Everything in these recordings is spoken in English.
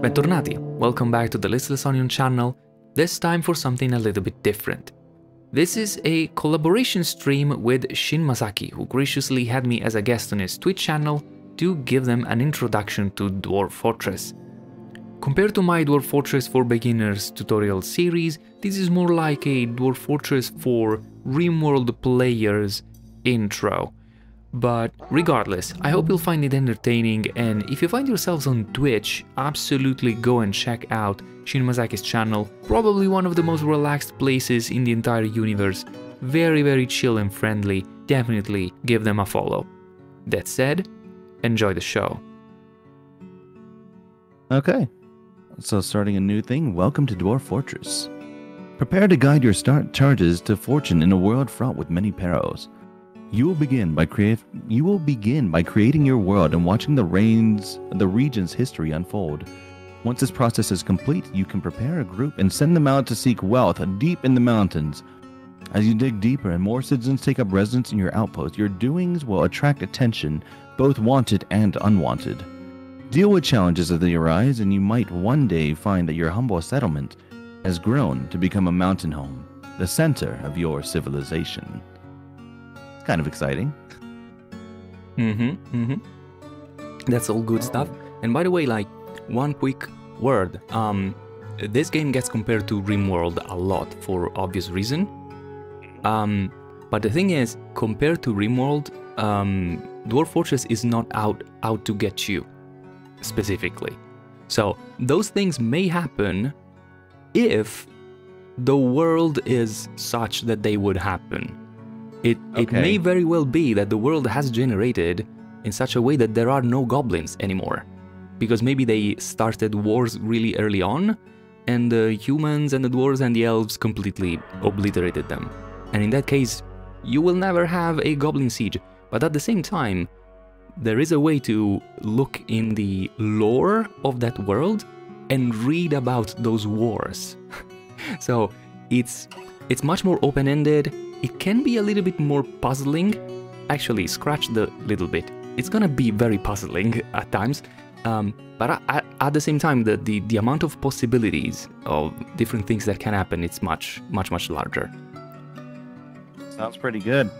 Bentornati, welcome back to the Listless Onion channel, this time for something a little bit different. This is a collaboration stream with ShinMasaki, who graciously had me as a guest on his Twitch channel to give them an introduction to Dwarf Fortress. Compared to my Dwarf Fortress for Beginners tutorial series, this is more like a Dwarf Fortress for Rimworld players intro. But regardless, I hope you'll find it entertaining, and if you find yourselves on Twitch, absolutely go and check out ShinMasaki's channel, probably one of the most relaxed places in the entire universe, very chill and friendly, definitely give them a follow. That said, enjoy the show. Okay, so starting a new thing, welcome to Dwarf Fortress. Prepare to guide your charges to fortune in a world fraught with many perils. You will begin by creating your world and watching the region's history unfold. Once this process is complete, you can prepare a group and send them out to seek wealth deep in the mountains. As you dig deeper and more citizens take up residence in your outpost, your doings will attract attention, both wanted and unwanted. Deal with challenges as they arise, and you might one day find that your humble settlement has grown to become a mountain home, the center of your civilization. Kind of exciting. That's all good stuff. And by the way, like, one quick word. This game gets compared to Rimworld a lot for obvious reason. But the thing is, compared to Rimworld, Dwarf Fortress is not out to get you, specifically. So those things may happen if the world is such that they would happen. It may very well be that the world has generated in such a way that there are no goblins anymore. Because maybe they started wars really early on, and the humans and the dwarves and the elves completely obliterated them. And in that case, you will never have a goblin siege. But at the same time, there is a way to look in the lore of that world and read about those wars. So it's much more open-ended. It can be a little bit more puzzling. Actually, scratch the little bit. It's gonna be very puzzling at times. But at the same time, the amount of possibilities of different things that can happen, it's much larger. Sounds pretty good.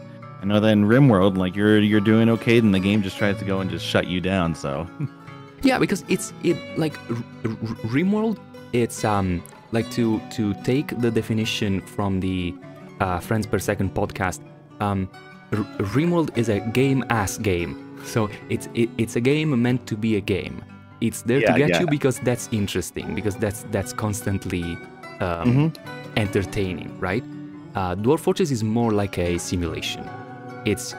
I know that in Rimworld, like you're doing okay, then the game just tries to go and just shut you down. So yeah, because like Rimworld, it's like to take the definition from the Friends Per Second podcast. Rimworld is a game-ass game. So it's a game meant to be a game. It's there to get you because that's interesting, because that's constantly entertaining, right? Dwarf Fortress is more like a simulation. It's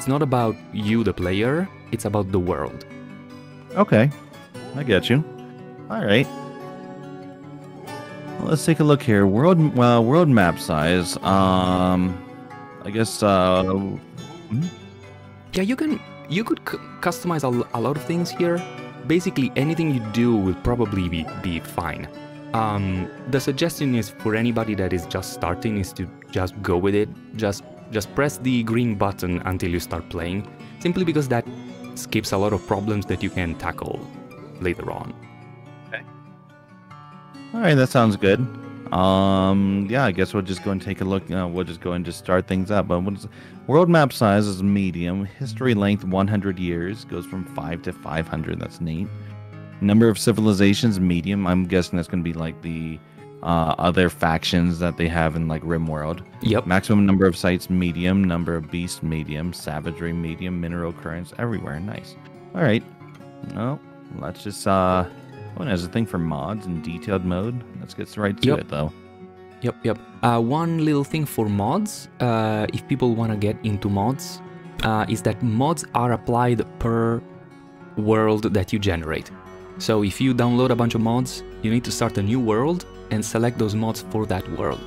not about you, the player. It's about the world. Okay, I get you. All right. Well, let's take a look here. World map size. I guess. Yeah, you could customize a lot of things here. Basically, anything you do will probably be fine. The suggestion is for anybody that is just starting is to just go with it. Just press the green button until you start playing, simply because that skips a lot of problems that you can tackle later on. Okay. All right, that sounds good. Yeah, I guess we'll just go and take a look. We'll just go and just start things up. But world map size is medium. History length 100 years. Goes from 5 to 500. That's neat. Number of civilizations medium. I'm guessing that's going to be like the other factions that they have in like Rimworld. Yep. Maximum number of sites medium. Number of beasts medium. Savagery medium. Mineral currents everywhere. Nice. All right. Well, let's just Oh, there's a thing for mods and detailed mode. Let's get right to it, though. Yep. One little thing for mods, if people want to get into mods, is that mods are applied per world that you generate. So if you download a bunch of mods, you need to start a new world and select those mods for that world.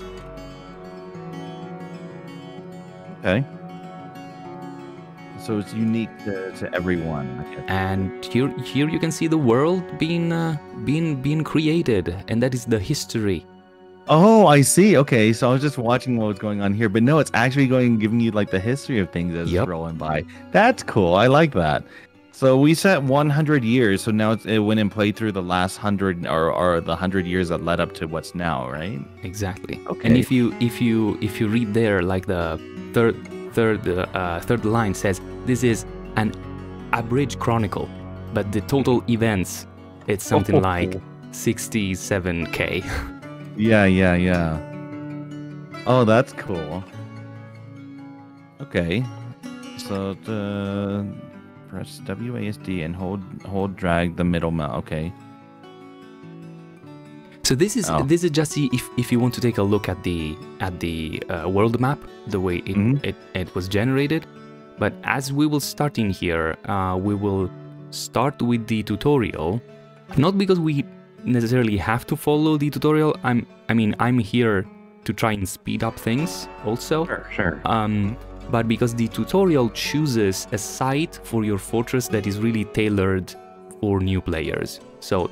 Okay. So it's unique to everyone, I guess. And here you can see the world being created, and that is the history. Oh, I see. Okay, so I was just watching what was going on here, but no, it's actually giving you like the history of things as it's rolling by. That's cool. I like that. So we set 100 years, so now it went and played through the last 100 or the 100 years that led up to what's now, right? Exactly. Okay. And if you read there, like the third line says, this is an abridged chronicle, but the total events, it's something like 67K. Yeah. Oh, that's cool. Okay. So press WASD and hold drag the middle mouse. Okay. So this is just if you want to take a look at the world map, the way it was generated. But as we will start in here, we will start with the tutorial, not because we necessarily have to follow the tutorial. I'm here to try and speed up things also. Sure. But because the tutorial chooses a site for your fortress that is really tailored for new players. So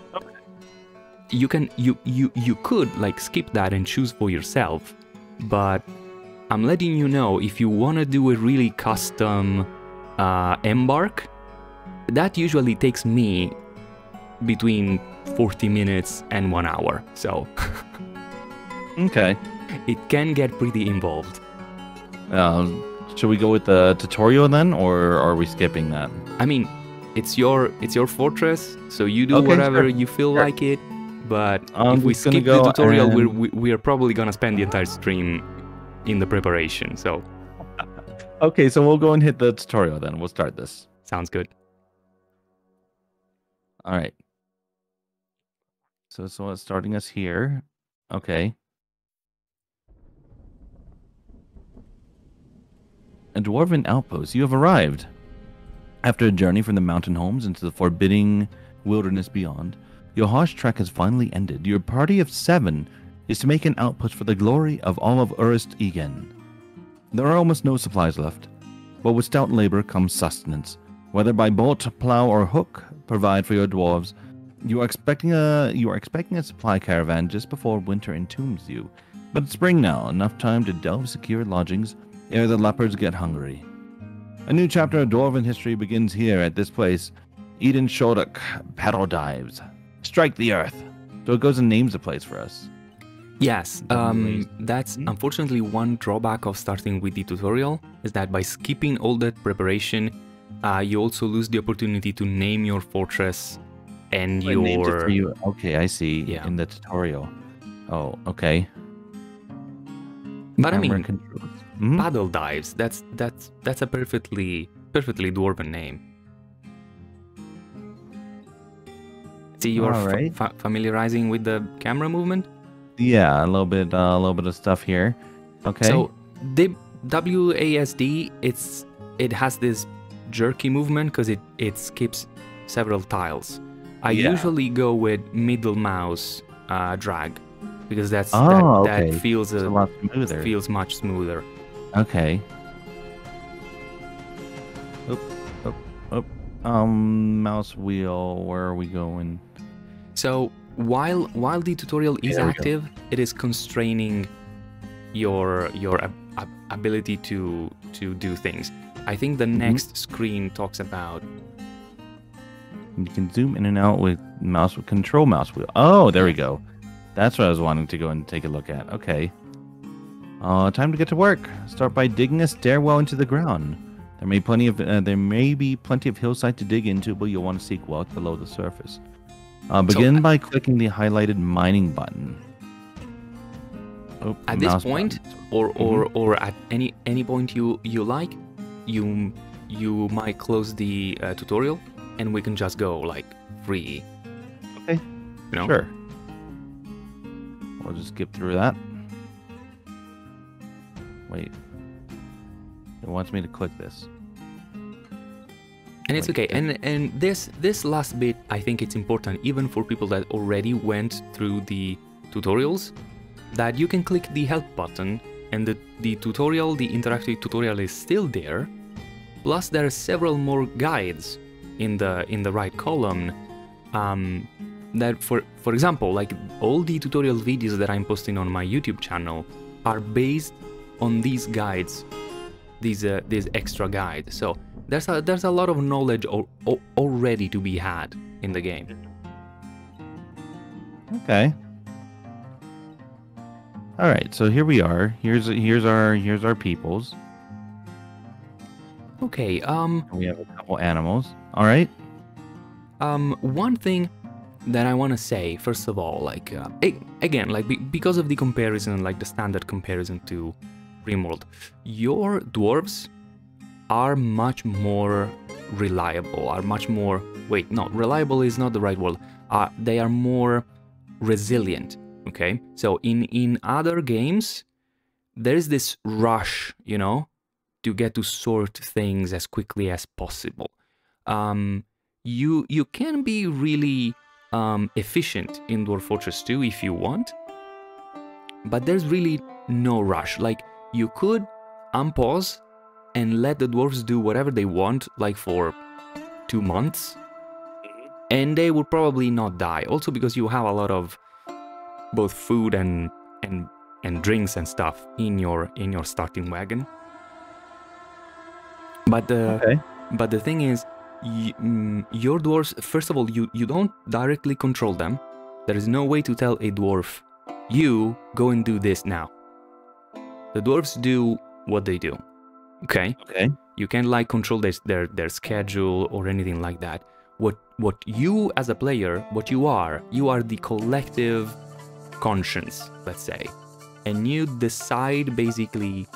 you could like skip that and choose for yourself, but I'm letting you know, if you want to do a really custom embark, that usually takes me between 40 minutes and 1 hour. So okay, it can get pretty involved. Should we go with the tutorial then, or are we skipping that? I mean, it's your fortress, so you do whatever you feel like it. But if we skip the tutorial, we are probably gonna spend the entire stream in the preparation. So okay, so we'll go and hit the tutorial then. We'll start this. Sounds good. All right. So it's starting us here. Okay. A dwarven outpost, you have arrived. After a journey from the mountain homes into the forbidding wilderness beyond, your harsh trek has finally ended. Your party of 7 is to make an outpost for the glory of all of Urst-Egen. There are almost no supplies left, but with stout labor comes sustenance. Whether by bolt, plow, or hook, provide for your dwarves. You are expecting a supply caravan just before winter entombs you. But it's spring now, enough time to delve secure lodgings ere the leopards get hungry. A new chapter of dwarven history begins here at this place. Eden Shodok paddle dives. Strike the earth. So it goes and names the place for us. Yes, that's unfortunately one drawback of starting with the tutorial, is that by skipping all that preparation, you also lose the opportunity to name your fortress and your... Okay, I see. Yeah. In the tutorial. Oh, okay. But I mean, paddle dives, that's a perfectly dwarven name. See, you are familiarizing with the camera movement? Yeah, a little bit of stuff here. Okay. So the WASD, it has this jerky movement because it skips several tiles. I usually go with middle mouse drag because that feels a lot smoother. Feels much smoother. Okay. Mouse wheel. Where are we going? So while the tutorial is active, it is constraining your ability to do things. I think the next screen talks about... You can zoom in and out with control mouse wheel. Oh, there we go. That's what I was wanting to go and take a look at. Okay. Time to get to work. Start by digging a stairwell into the ground. There may be plenty of hillside to dig into, but you'll want to seek wealth below the surface. Begin by clicking the highlighted mining button. At this point, or at any point you like, you might close the tutorial, and we can just go like free. Okay. You know? Sure. We'll just skip through that. Wait. It wants me to click this. And it's okay. And this last bit, I think it's important even for people that already went through the tutorials, that you can click the help button and the tutorial, the interactive tutorial is still there. Plus there are several more guides in the right column. That for example, like all the tutorial videos that I'm posting on my YouTube channel are based on these guides, these extra guides. So there's a lot of knowledge already to be had in the game. Okay. All right, so here we are. Here's our peoples. Okay. We have a couple animals. All right. One thing that I want to say, first of all, like again, like because of the comparison, like the standard comparison to Rimworld, your dwarves are much more reliable. Are much more. Wait, no, reliable is not the right word. They are more resilient. Okay, so in other games, there's this rush, you know, to get to sort things as quickly as possible. You can be really efficient in Dwarf Fortress 2 if you want, but there's really no rush. Like, you could unpause and let the dwarves do whatever they want, like for 2 months, and they would probably not die. Also because you have a lot of both food and drinks and stuff in your starting wagon. But the thing is, your dwarves, first of all, you don't directly control them. There is no way to tell a dwarf, you go and do this now. The dwarves do what they do. Okay. You can't like control their schedule or anything like that. What you as a player, what you are the collective conscience, let's say, and you decide basically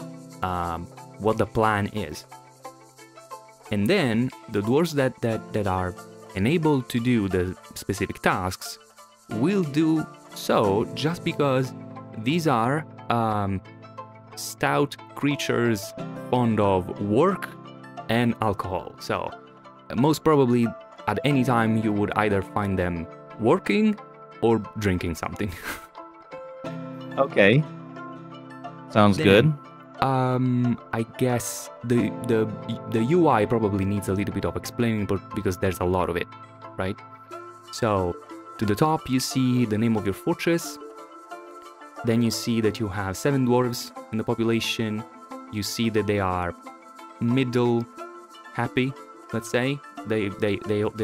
what the plan is. And then the dwarves that are enabled to do the specific tasks will do so just because these are stout creatures fond of work and alcohol. So most probably at any time you would either find them working or drinking something. Okay. Sounds good. I guess the UI probably needs a little bit of explaining, but because there's a lot of it, right? So to the top you see the name of your fortress. Then you see that you have 7 dwarves in the population. You see that they are middle happy, let's say. They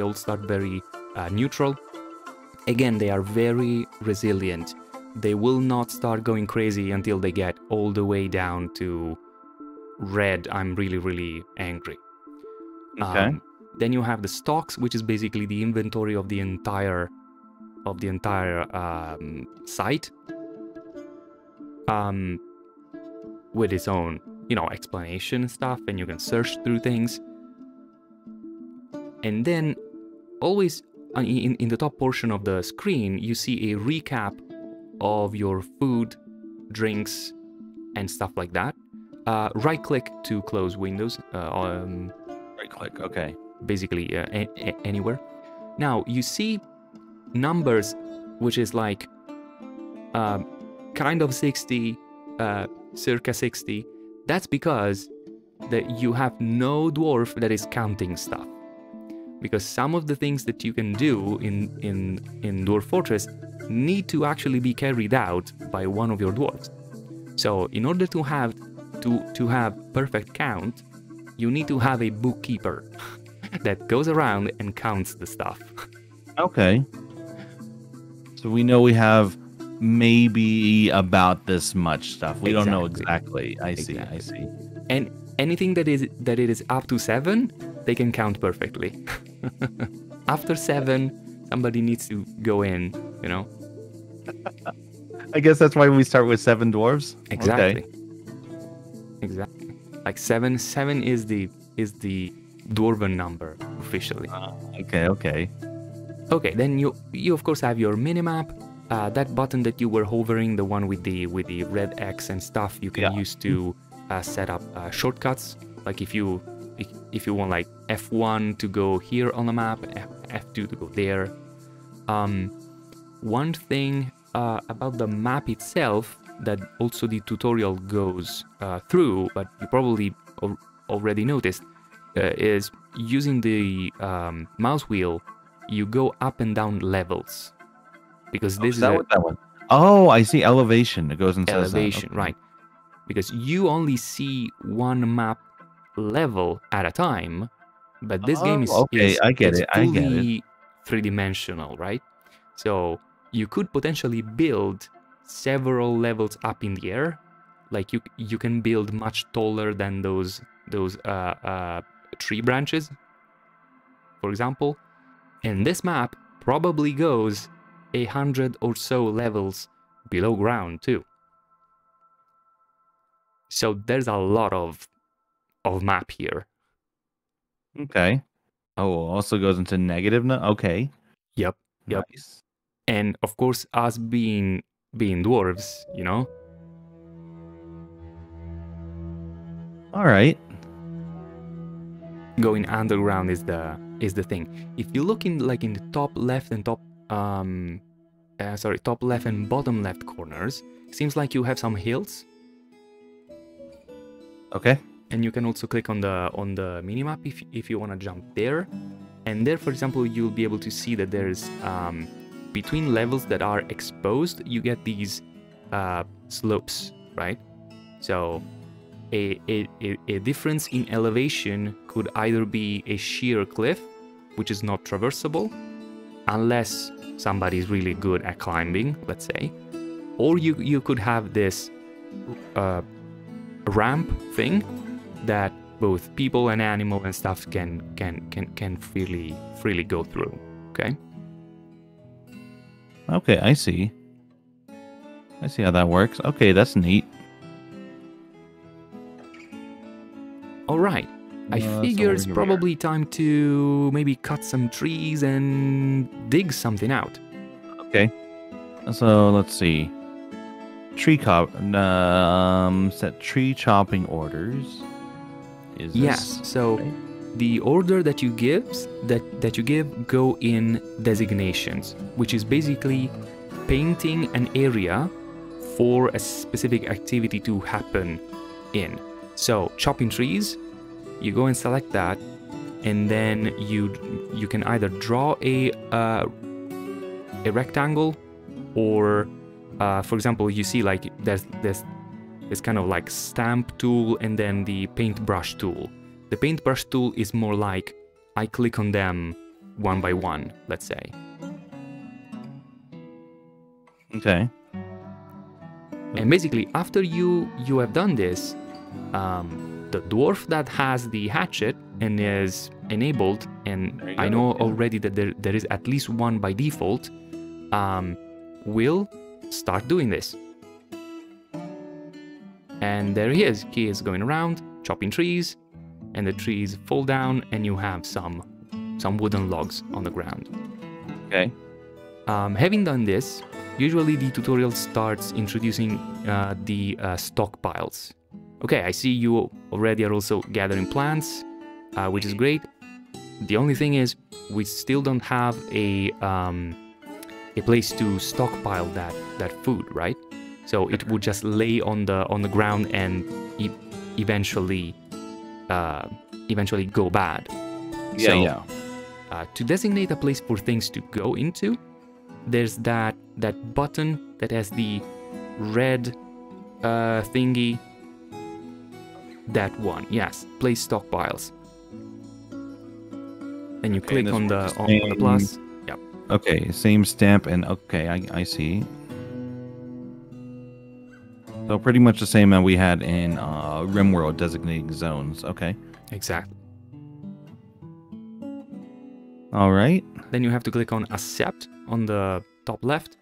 all start very neutral. Again, they are very resilient. They will not start going crazy until they get all the way down to red. I'm really, really angry. Okay. Then you have the stocks, which is basically the inventory of the entire site, with its own, you know, explanation and stuff, and you can search through things. And then always in the top portion of the screen, you see a recap of your food, drinks, and stuff like that. Right-click to close windows. Right-click, okay. Basically anywhere. Now, you see numbers, which is like kind of 60, circa 60. That's because that you have no dwarf that is counting stuff. Because some of the things that you can do in Dwarf Fortress need to actually be carried out by one of your dwarves. So in order to have perfect count, you need to have a bookkeeper that goes around and counts the stuff. Okay. So we know we have maybe about this much stuff. We don't know exactly. I see. And anything that it is up to 7, they can count perfectly. After 7, somebody needs to go in, you know. I guess that's why we start with 7 dwarves. Exactly. Okay. Exactly. Like 7 is the dwarven number officially. Okay. Okay, then you of course have your minimap. That button that you were hovering, the one with the red X and stuff, you can use to set up shortcuts. Like if you want like F1 to go here on the map, F2 to go there. One thing about the map itself that also the tutorial goes through, but you probably already noticed, is using the mouse wheel, you go up and down levels. Because this is what that one. Oh, I see. Elevation. It goes and says elevation, okay. Right? Because you only see one map level at a time, But this game is, okay, I get it's it. I get it. fully three-dimensional, right? So you could potentially build several levels up in the air. Like you can build much taller than those tree branches, for example. And this map probably goes 100 or so levels below ground too. So there's a lot of map here. Okay. Oh, also goes into negative now. Okay. Yep. Yep. Nice. And of course, us being dwarves, you know. All right. Going underground is the thing. If you look in in the top left and top left and bottom left corners, it seems like you have some hills. Okay. And you can also click on the minimap if you want to jump there. And there, for example, you'll be able to see that there's between levels that are exposed, you get these slopes, right? So a difference in elevation could either be a sheer cliff, which is not traversable, unless somebody's really good at climbing, let's say, or you could have this ramp thing that both people and animal and stuff can freely go through. Okay. Okay, I see. I see how that works. Okay, that's neat. All right. I figure it's probably time to maybe cut some trees and dig something out. Okay. So let's see. Set tree chopping orders. Yes. So the order that you give go in designations, which is basically painting an area for a specific activity to happen in. So chopping trees, you go and select that, and then you can either draw a rectangle, or for example, you see like there's this kind of like stamp tool and then the paintbrush tool. The paintbrush tool is more like I click on them one by one, let's say. Okay. And basically, after you have done this, the dwarf that has the hatchet and is enabled, and I know already that there is at least one by default, will start doing this. And there he is. He is going around, chopping trees, and the trees fall down, and you have some wooden logs on the ground. Okay. Having done this, usually the tutorial starts introducing the stockpiles. Okay, I see you already are also gathering plants, which is great. The only thing is, we still don't have a place to stockpile that food, right? So it would just lay on the ground and eventually go bad. To designate a place for things to go into, there's that button that has the red thingy. That one, yes, place stockpiles. Then you click on the plus. Yep. Okay, same stamp, and okay, I see. So pretty much the same that we had in Rimworld, designating zones. Okay. Exactly. All right. Then you have to click on accept on the top left.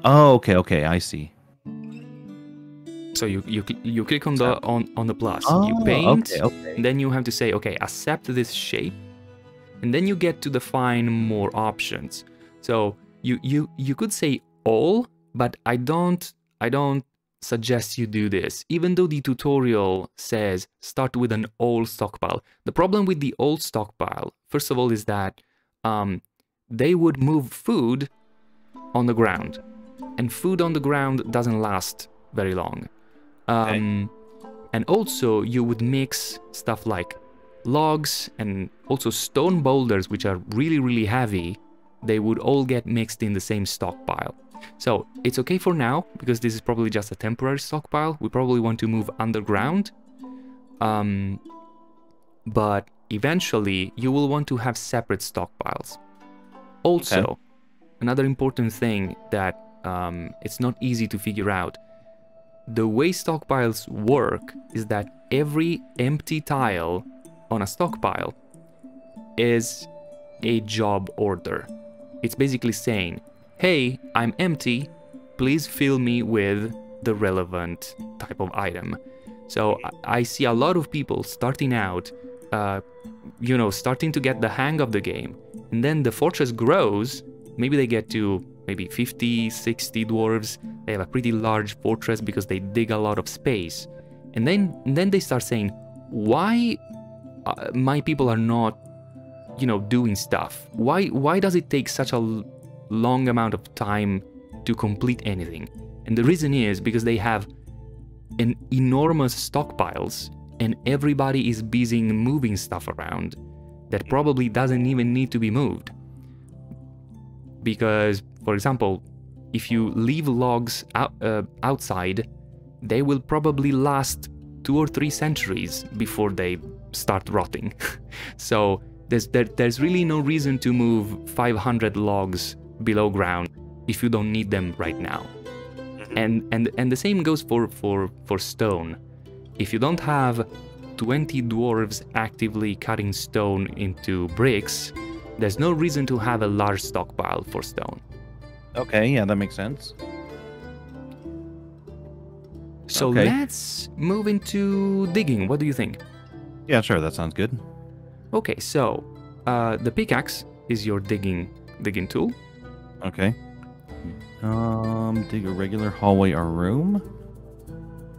Oh, okay, I see. So you click on the plus. Oh, you paint. Okay. And then you have to say, okay, accept this shape, and then you get to define more options. So you could say all, but I don't suggest you do this, even though the tutorial says start with an all stockpile. The problem with the all stockpile, first of all, is that they would move food on the ground, and food on the ground doesn't last very long. And also you would mix stuff like logs and also stone boulders, which are really, really heavy. They would all get mixed in the same stockpile. So it's okay for now, because this is probably just a temporary stockpile. We probably want to move underground. But eventually you will want to have separate stockpiles. Also, another important thing that it's not easy to figure out. The way stockpiles work is that every empty tile on a stockpile is a job order. It's basically saying, hey, I'm empty, please fill me with the relevant type of item. So I see a lot of people starting out, you know, starting to get the hang of the game, and then the fortress grows. Maybe they get to maybe 50, 60 dwarves. They have a pretty large fortress because they dig a lot of space. And then they start saying, why my people are not, you know, doing stuff? Why does it take such a long amount of time to complete anything? And the reason is because they have an enormous stockpiles and everybody is busy moving stuff around that probably doesn't even need to be moved. Because, for example, if you leave logs outside, they will probably last 2 or 3 centuries before they start rotting. So there's really no reason to move 500 logs below ground if you don't need them right now. And the same goes for stone. If you don't have 20 dwarves actively cutting stone into bricks, there's no reason to have a large stockpile for stone. Okay, yeah, that makes sense. So let's move into digging. What do you think? Yeah, sure, that sounds good. Okay, so the pickaxe is your digging tool. Okay. Dig a regular hallway or room.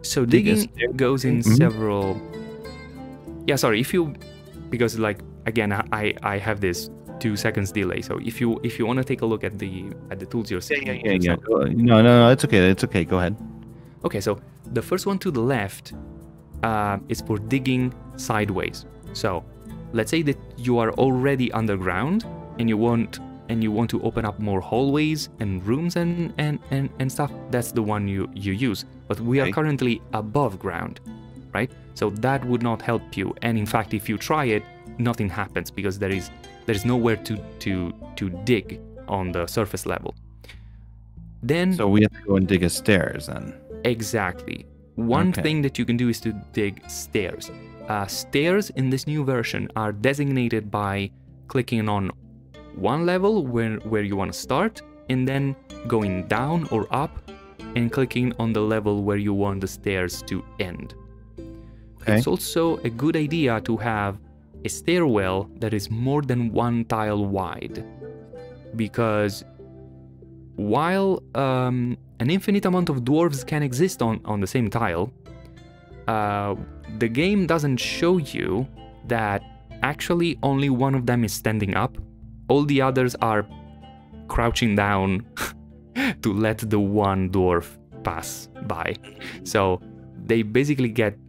So digging goes in several. Yeah, sorry. Because like again, I have this 2 seconds delay. So if you want to take a look at the tools you're seeing. Yeah. No, it's okay. It's okay. Go ahead. Okay, so the first one to the left is for digging sideways. So let's say that you are already underground and you want to open up more hallways and rooms and stuff. That's the one you use. But we are currently above ground, right? So that would not help you. And in fact, if you try it, nothing happens because there is nowhere to dig on the surface level. Then so we have to go and dig a stairs then. Exactly. One thing that you can do is to dig stairs. Stairs in this new version are designated by clicking on one level where you want to start, and then going down or up and clicking on the level where you want the stairs to end. It's also a good idea to have a stairwell that is more than 1 tile wide, because while an infinite amount of dwarves can exist on the same tile, the game doesn't show you that actually only one of them is standing up. All the others are crouching down to let the one dwarf pass by. So they basically get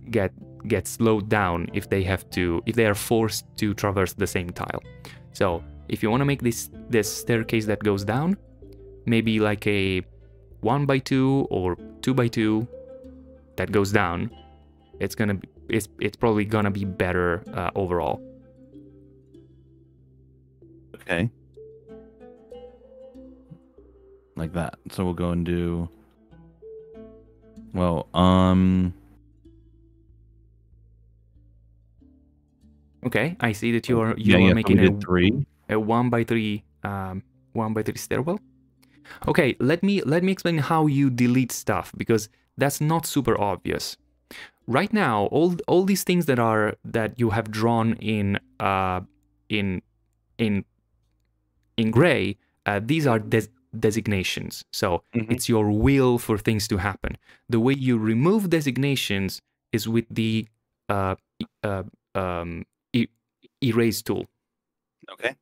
slowed down if they are forced to traverse the same tile. So if you want to make this staircase that goes down, maybe like a 1x2 or 2x2 that goes down, it's probably gonna be better overall. Okay. Like that. So we'll go and do. Well, Okay, I see that you are making a 1x3 1x3 stairwell. Okay, let me explain how you delete stuff, because that's not super obvious. Right now, all these things that you have drawn in gray, these are designations. So it's your will for things to happen. The way you remove designations is with the erase tool. Okay.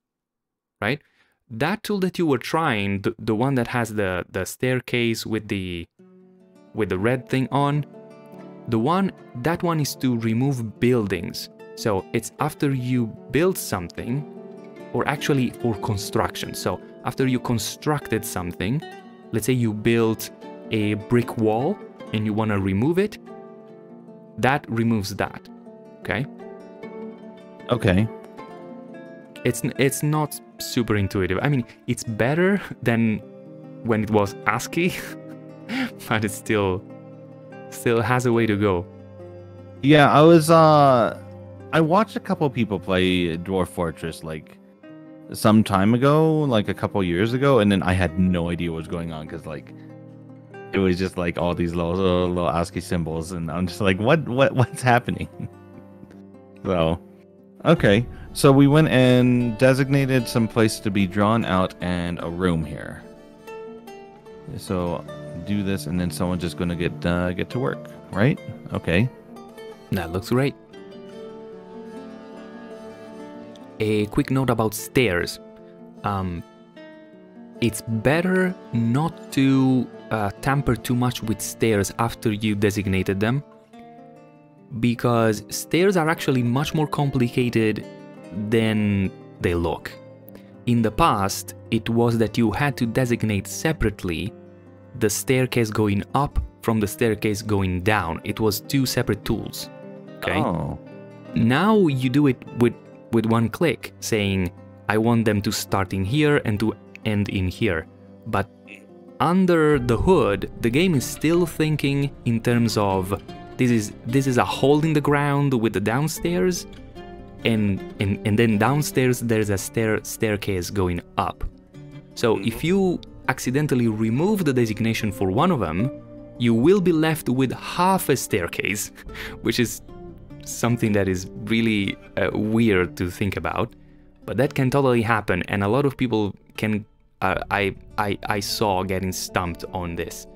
Right? That tool that you were trying, the one that has the staircase with the red thing on, that one is to remove buildings. So it's after you build something, or actually for construction. So after you constructed something, let's say you built a brick wall and you want to remove it, that removes that. Okay. Okay. It's not super intuitive. I mean, it's better than when it was ASCII, but it still has a way to go. Yeah, I watched a couple people play Dwarf Fortress like some time ago, like a couple years ago, and then I had no idea what was going on because like it was just like all these little ASCII symbols, and I'm just like, what's happening? So, okay. So we went and designated some place to be drawn out and a room here. So do this, and then someone's just gonna get to work, right? Okay. That looks great. A quick note about stairs. It's better not to tamper too much with stairs after you designated them, because stairs are actually much more complicated than they look. In the past, it was that you had to designate separately the staircase going up from the staircase going down. It was two separate tools. Okay. Oh. Now you do it with one click, saying, I want them to start in here and to end in here. But under the hood, the game is still thinking in terms of this is a hole in the ground with the downstairs, and then downstairs there's a staircase going up. So if you accidentally remove the designation for one of them, you will be left with half a staircase, which is something that is really weird to think about, but that can totally happen, and a lot of people can I saw getting stumped on this.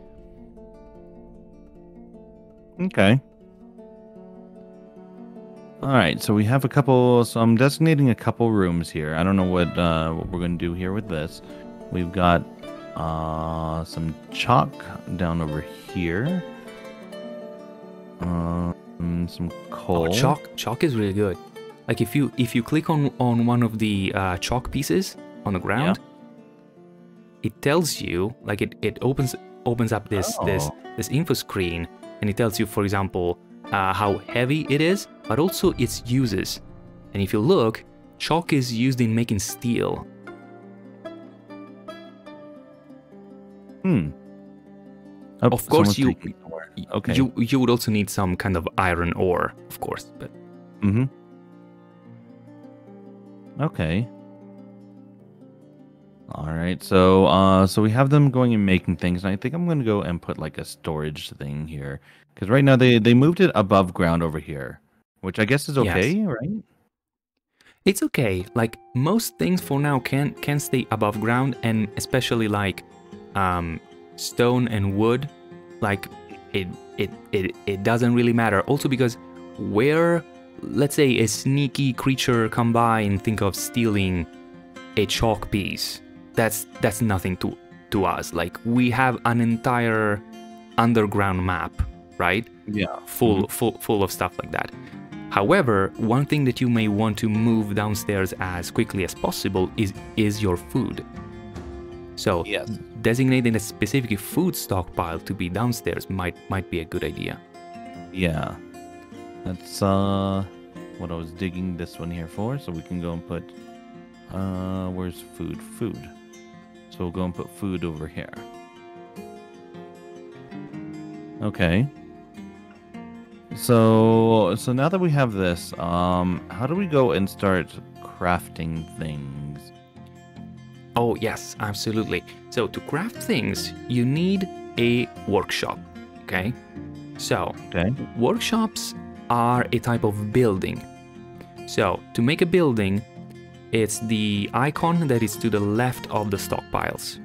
Okay. All right, so we have a couple. So I'm designating a couple rooms here. I don't know what we're going to do here with this. We've got some chalk down over here. Some coal. Oh, chalk is really good. Like if you click on one of the chalk pieces on the ground, it tells you, like it opens up this info screen, and it tells you, for example, how heavy it is, but also its uses. And if you look, chalk is used in making steel. Of course, you would also need some kind of iron ore, of course. But okay. All right. So so we have them going and making things, and I think I'm going to go and put like a storage thing here, because right now they moved it above ground over here, which I guess is okay, yes. Right? It's okay. Like most things for now can stay above ground, and especially like stone and wood, like it doesn't really matter. Also because where, let's say, a sneaky creature come by and think of stealing a chalk piece, that's nothing to us. Like we have an entire underground map, right? Yeah. Full of stuff like that. However, one thing that you may want to move downstairs as quickly as possible is your food. So designating a specific food stockpile to be downstairs might be a good idea. Yeah. That's what I was digging this one here for, so we can go and put where's food? Food. So we'll go and put food over here. Okay. So now that we have this, how do we go and start crafting things? Oh yes, absolutely. So to craft things, you need a workshop, okay? So workshops are a type of building. So to make a building, it's the icon that is to the left of the stockpiles.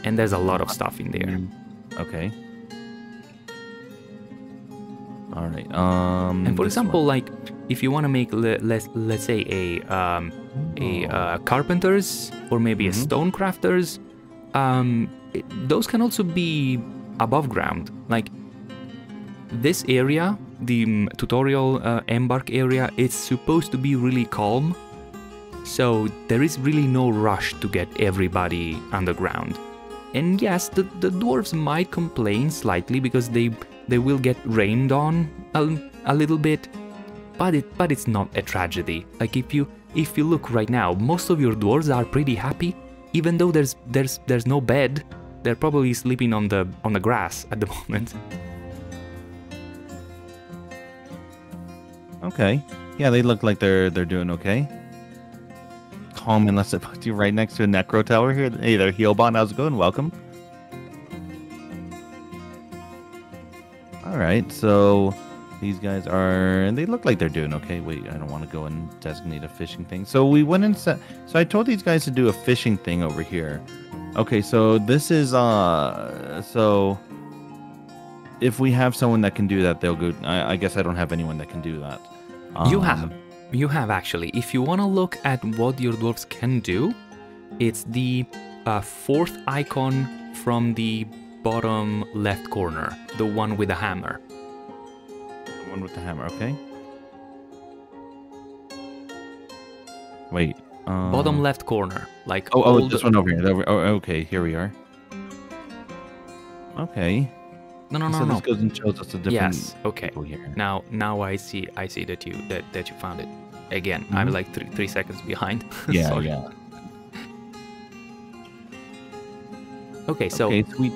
And there's a lot of stuff in there. Okay. All right. And for example, like if you want to make let's say a carpenter's or maybe a stone crafter's, those can also be above ground. Like this area, the tutorial embark area, it's supposed to be really calm. So there is really no rush to get everybody underground. And yes, the dwarves might complain slightly because they will get rained on a little bit, but it's not a tragedy. Like if you look right now, most of your dwarves are pretty happy, even though there's no bed. They're probably sleeping on the grass at the moment. Okay. Yeah, they look like they're doing okay. Calm unless it puts you right next to a necro tower here. Hey there, Healbot. How's it going? Welcome. All right, so these guys are, they look like they're doing okay. Wait, I don't want to go and designate a fishing thing. So we went and set, so I told these guys to do a fishing thing over here. Okay, so this is, so if we have someone that can do that, they'll go, I guess I don't have anyone that can do that. You have actually. If you want to look at what your dwarves can do, it's the fourth icon from the bottom left corner, the one with the hammer. The one with the hammer, okay. Wait. Bottom left corner, like this one over here. Oh, okay, here we are. Okay. No. This goes and shows us a different. Yes. Okay. Here. Now I see that you found it. Again, I'm like three seconds behind. Yeah. Sorry. Yeah. Okay, so sweet.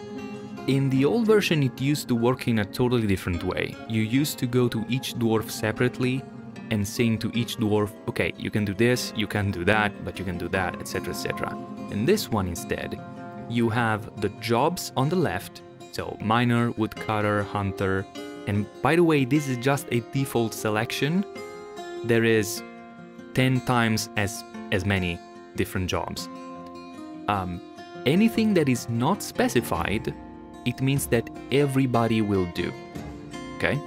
In the old version, it used to work in a totally different way. You used to go to each dwarf separately and saying to each dwarf, okay, you can do this, you can do that, but you can do that, etc., etc. In this one instead, you have the jobs on the left, so miner, woodcutter, hunter, and by the way, this is just a default selection. There is 10 times as many different jobs. Anything that is not specified, it means that everybody will do, okay?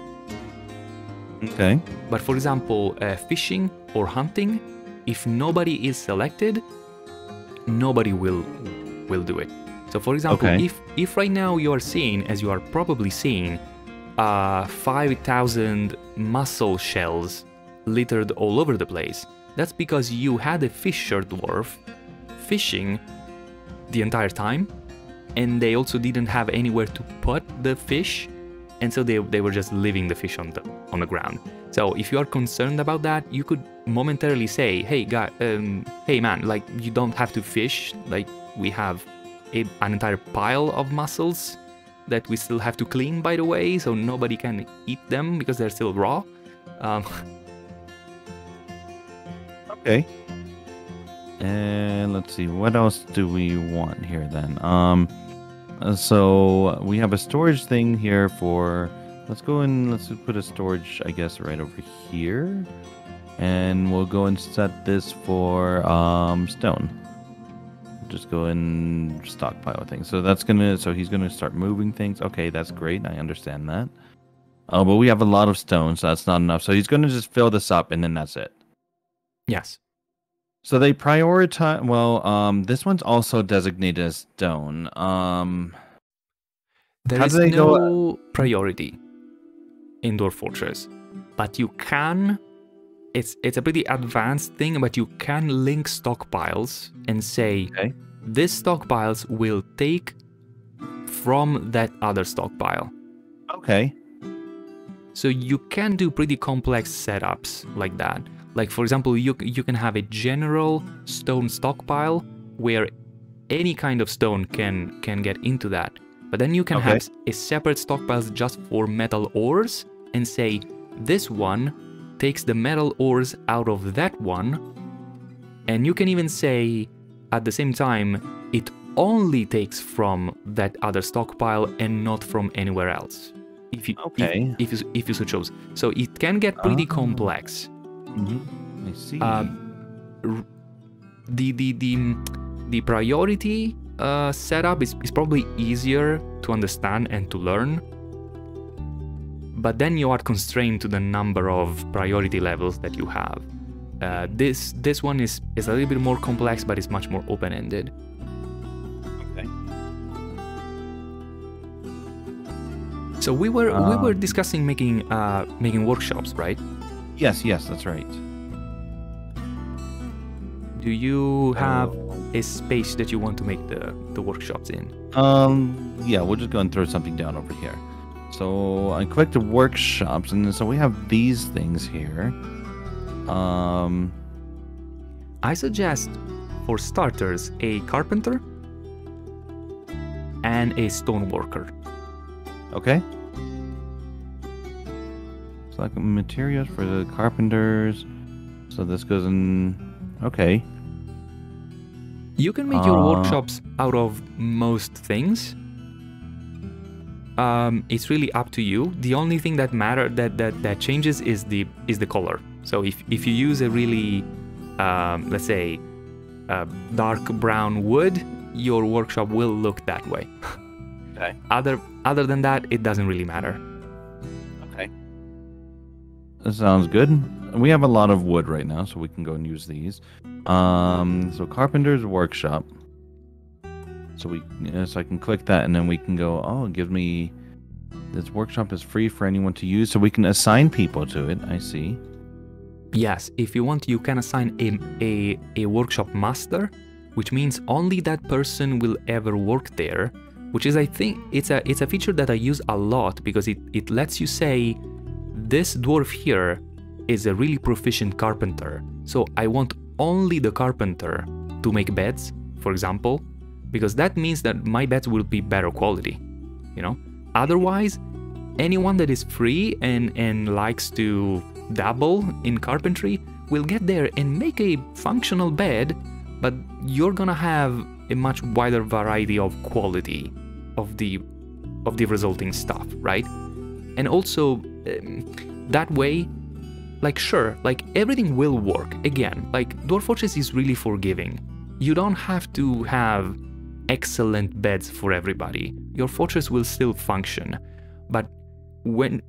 Okay. But for example, fishing or hunting, if nobody is selected, nobody will do it. So for example, if right now you are seeing, as you are probably seeing, 5,000 mussel shells littered all over the place, that's because you had a fisher dwarf fishing the entire time, and they also didn't have anywhere to put the fish, and so they were just leaving the fish on the ground. So if you are concerned about that, you could momentarily say, hey guy, hey man, like you don't have to fish, like we have an entire pile of mussels that we still have to clean, by the way, so nobody can eat them because they're still raw. Okay. And let's see, what else do we want here then? So we have a storage thing here for, let's put a storage, I guess, right over here. And we'll go and set this for stone. Just go and stockpile things. So he's gonna start moving things. Okay, that's great. I understand that. Oh, but we have a lot of stone, so that's not enough. So he's gonna just fill this up and then that's it. Yes. So they prioritize. Well, this one's also designated as stone. There is no priority in Dwarf Fortress, but you can. It's a pretty advanced thing, but you can link stockpiles and say, this stockpiles will take from that other stockpile. Okay. So you can do pretty complex setups like that. Like for example, you can have a general stone stockpile where any kind of stone can get into that. But then you can have a separate stockpile just for metal ores and say this one takes the metal ores out of that one, and you can even say at the same time it only takes from that other stockpile and not from anywhere else. If you so chose. So it can get pretty complex. Mm-hmm. I see. The priority setup is probably easier to understand and to learn, but then you are constrained to the number of priority levels that you have. This one is a little bit more complex, but it's much more open-ended. Okay. So we were discussing making workshops, right? Yes, that's right. Do you have a space that you want to make the workshops in? Yeah, we'll just go and throw something down over here. So I click the workshops, and so we have these things here. I suggest, for starters, a carpenter and a stoneworker. Okay. So like materials for the carpenters. So this goes in. Okay. You can make your workshops out of most things. It's really up to you. The only thing that that changes is the color. So if you use a really let's say dark brown wood, your workshop will look that way. Okay. Other than that, it doesn't really matter. Okay. That sounds good. We have a lot of wood right now, so we can go and use these. So carpenter's workshop. So so I can click that, and then we can go. Oh, it gives me this workshop is free for anyone to use, so we can assign people to it. I see. Yes, if you want, you can assign a workshop master, which means only that person will ever work there. Which is, I think, it's a feature that I use a lot because it lets you say, this dwarf here is a really proficient carpenter, so I want only the carpenter to make beds, for example, because that means that my beds will be better quality, you know? Otherwise, anyone that is free and likes to dabble in carpentry will get there and make a functional bed, but you're gonna have a much wider variety of quality of the resulting stuff, right? And also that way, like, sure, like, everything will work. Again, like, Dwarf Fortress is really forgiving. You don't have to have excellent beds for everybody. Your fortress will still function. But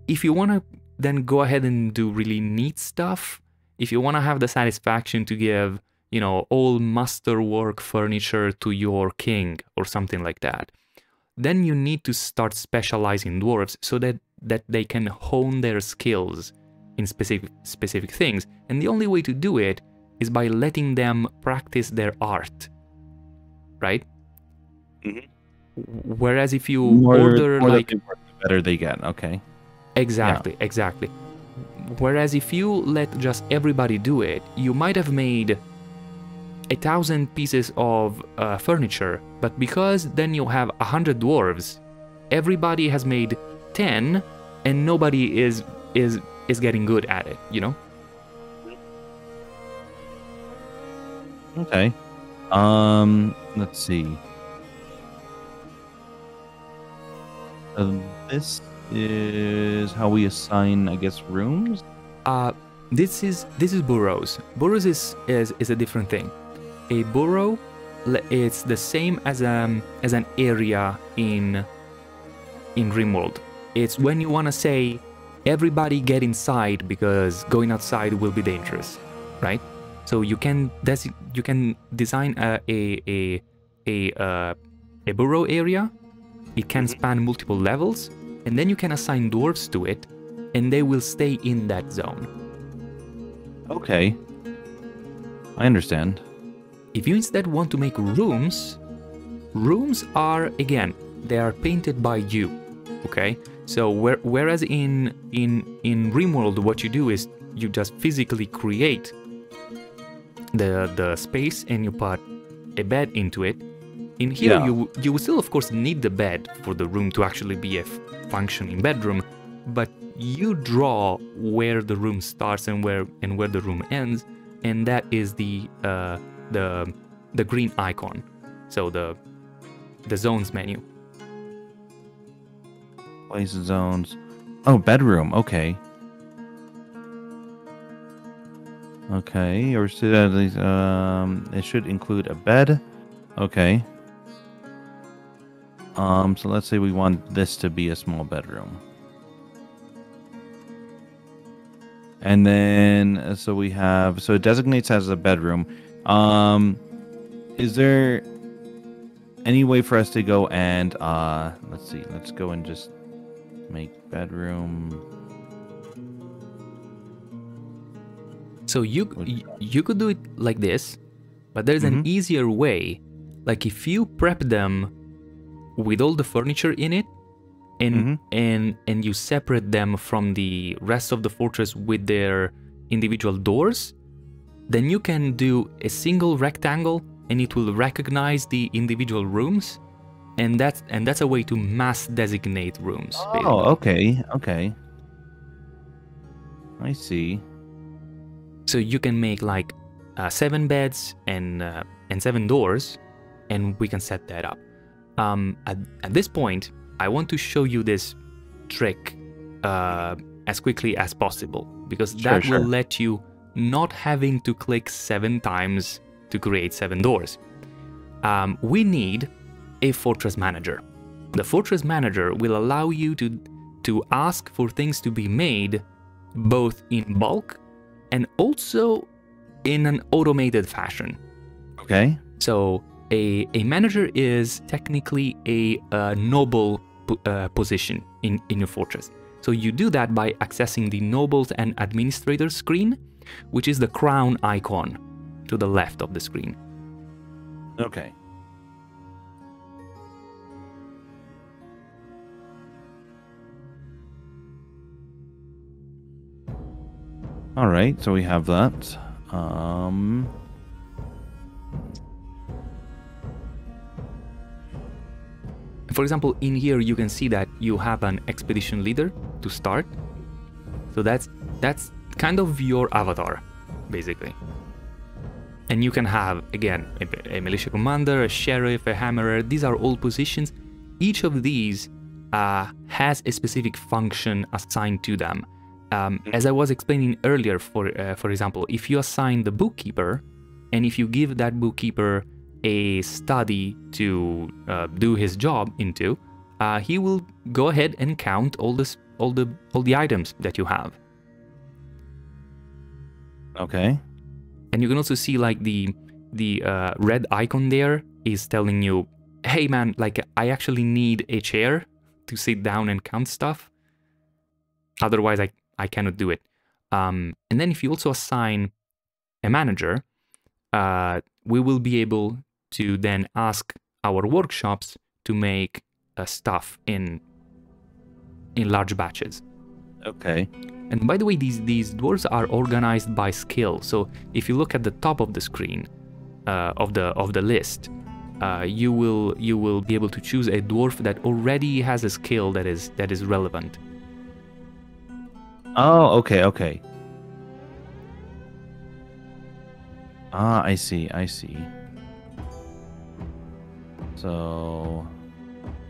if you want to then go ahead and do really neat stuff, if you want to have the satisfaction to give, you know, all masterwork furniture to your king or something like that, then you need to start specializing dwarves so that they can hone their skills in specific things. And the only way to do it is by letting them practice their art, right? Mm-hmm. Whereas if you more like, they work, the better they get. Okay. Exactly. Whereas if you let just everybody do it, you might have made 1,000 pieces of furniture, but because then you have 100 dwarves, everybody has made 10, and nobody is getting good at it, you know? Okay. Let's see. This is how we assign, I guess, rooms. This is burrows. Burrows is a different thing. A burrow, it's the same as an area in Rimworld. It's when you want to say everybody get inside because going outside will be dangerous, right? So you can design a burrow area. It can span multiple levels, and then you can assign dwarves to it, and they will stay in that zone. Okay, I understand. If you instead want to make rooms are, again, they are painted by you, okay? So whereas in Rimworld, what you do is you just physically create the space and you put a bed into it. In here, you will still, of course, need the bed for the room to actually be a functioning bedroom, but you draw where the room starts and where the room ends, and that is the green icon, so the zones menu. Place zones. Oh, bedroom. Okay. Okay, or should at least it should include a bed. Okay. So let's say we want this to be a small bedroom. And then so we have, so it designates as a bedroom. Is there any way for us to go and let's see, let's go and just make bedroom. So you could do it like this. But there's an easier way. Like if you prep them with all the furniture in it, and you separate them from the rest of the fortress with their individual doors, then you can do a single rectangle and it will recognize the individual rooms, and that's a way to mass designate rooms. Oh, okay. I see. So you can make like 7 beds and 7 doors, and we can set that up. At this point, I want to show you this trick as quickly as possible, because that will let you not having to click 7 times to create 7 doors. We need a fortress manager. The fortress manager will allow you to ask for things to be made both in bulk and also in an automated fashion. Okay. So a manager is technically a noble position in your fortress. So you do that by accessing the nobles and administrators screen, which is the crown icon to the left of the screen. Okay. All right, so we have that. For example, in here you can see that you have an expedition leader to start. So that's kind of your avatar, basically. And you can have, again, a militia commander, a sheriff, a hammerer. These are all positions. Each of these has a specific function assigned to them. As I was explaining earlier, for example, if you assign the bookkeeper, and if you give that bookkeeper a study to do his job into, he will go ahead and count all the items that you have. Okay. And you can also see like the red icon there is telling you, hey man, like I actually need a chair to sit down and count stuff. Otherwise I cannot do it. And then if you also assign a manager, we will be able to then ask our workshops to make stuff in large batches. Okay. And by the way, these dwarves are organized by skill. So if you look at the top of the screen of the list, you will be able to choose a dwarf that already has a skill that is relevant. Oh, okay. Ah, I see. So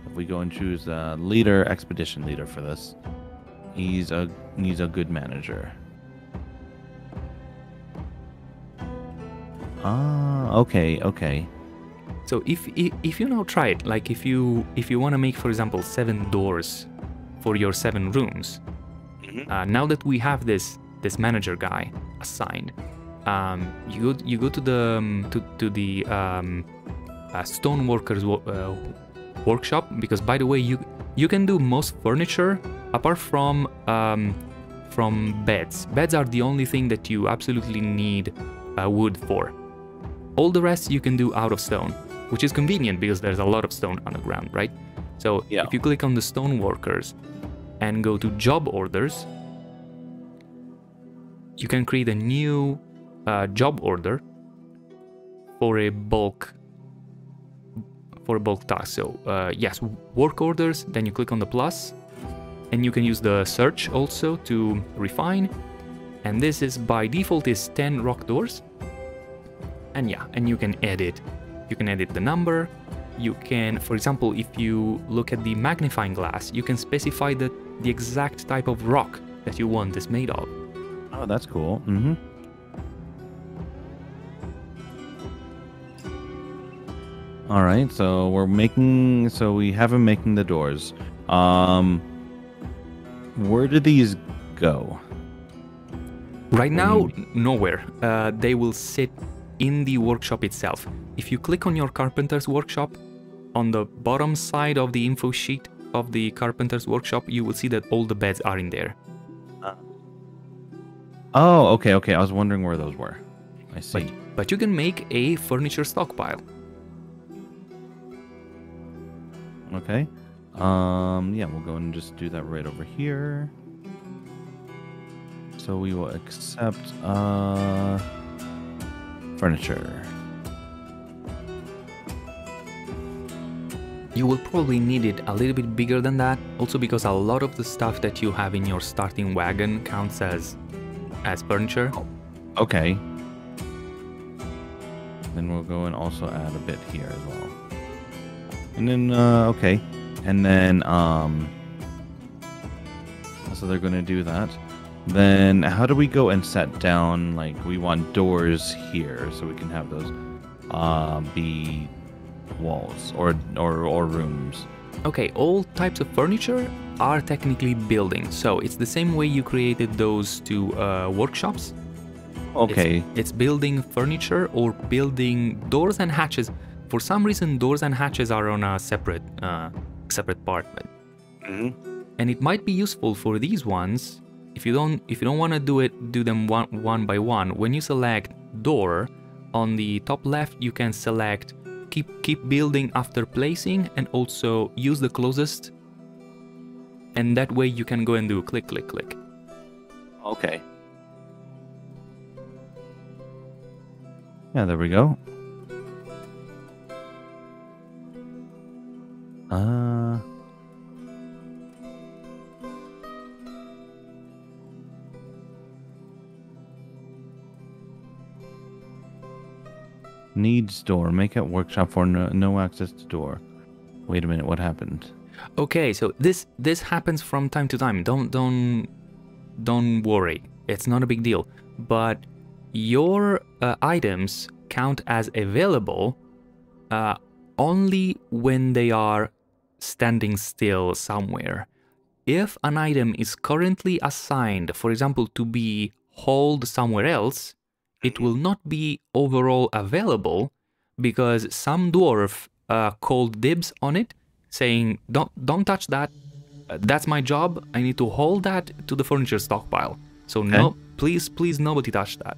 if we go and choose leader, expedition leader for this, he's a good manager. Ah, okay. So if you now try it, like if you want to make, for example, 7 doors for your 7 rooms, now that we have this manager guy assigned, you go to the stoneworkers workshop, because by the way you can do most furniture apart from beds. Beds are the only thing that you absolutely need wood for. All the rest you can do out of stone, which is convenient because there's a lot of stone on the ground, right? So if you click on the stoneworkers and go to job orders, you can create a new job order for a bulk task. So yes, work orders, then you click on the plus, and you can use the search also to refine. And this is by default is 10 rock doors. And yeah, and you can edit the number. You can, for example, if you look at the magnifying glass, you can specify the exact type of rock that you want this made of. Oh, that's cool. All right, so we have him making the doors. Where do these go? Right now, nowhere. They will sit in the workshop itself. If you click on your carpenter's workshop, on the bottom side of the info sheet of the carpenter's workshop, you will see that all the beds are in there. Oh, okay. I was wondering where those were. I see. But you can make a furniture stockpile. Okay. Yeah, we'll go and just do that right over here. So we will accept furniture. You will probably need it a little bit bigger than that, also because a lot of the stuff that you have in your starting wagon counts as furniture. Okay. Then we'll go and also add a bit here as well. And then, okay. And then, so they're going to do that. Then how do we go and set down, like, we want doors here so we can have those be walls or rooms. Okay, all types of furniture are technically buildings. So it's the same way you created those two workshops. Okay. It's building furniture or building doors and hatches. For some reason, doors and hatches are on a separate part. And it might be useful for these ones if you don't want to do them one by one. When you select door on the top left, you can select keep building after placing and also use the closest. And that way you can go and do click, click, click. Okay. Yeah, there we go. Needs door. Make it workshop for no access to door. Wait a minute, what happened? Okay, so this happens from time to time. Don't worry. It's not a big deal. But your items count as available only when they are standing still somewhere. If an item is currently assigned, for example, to be hauled somewhere else, it will not be overall available because some dwarf called dibs on it, saying, don't touch that. That's my job. I need to hold that to the furniture stockpile. So no, please, nobody touch that.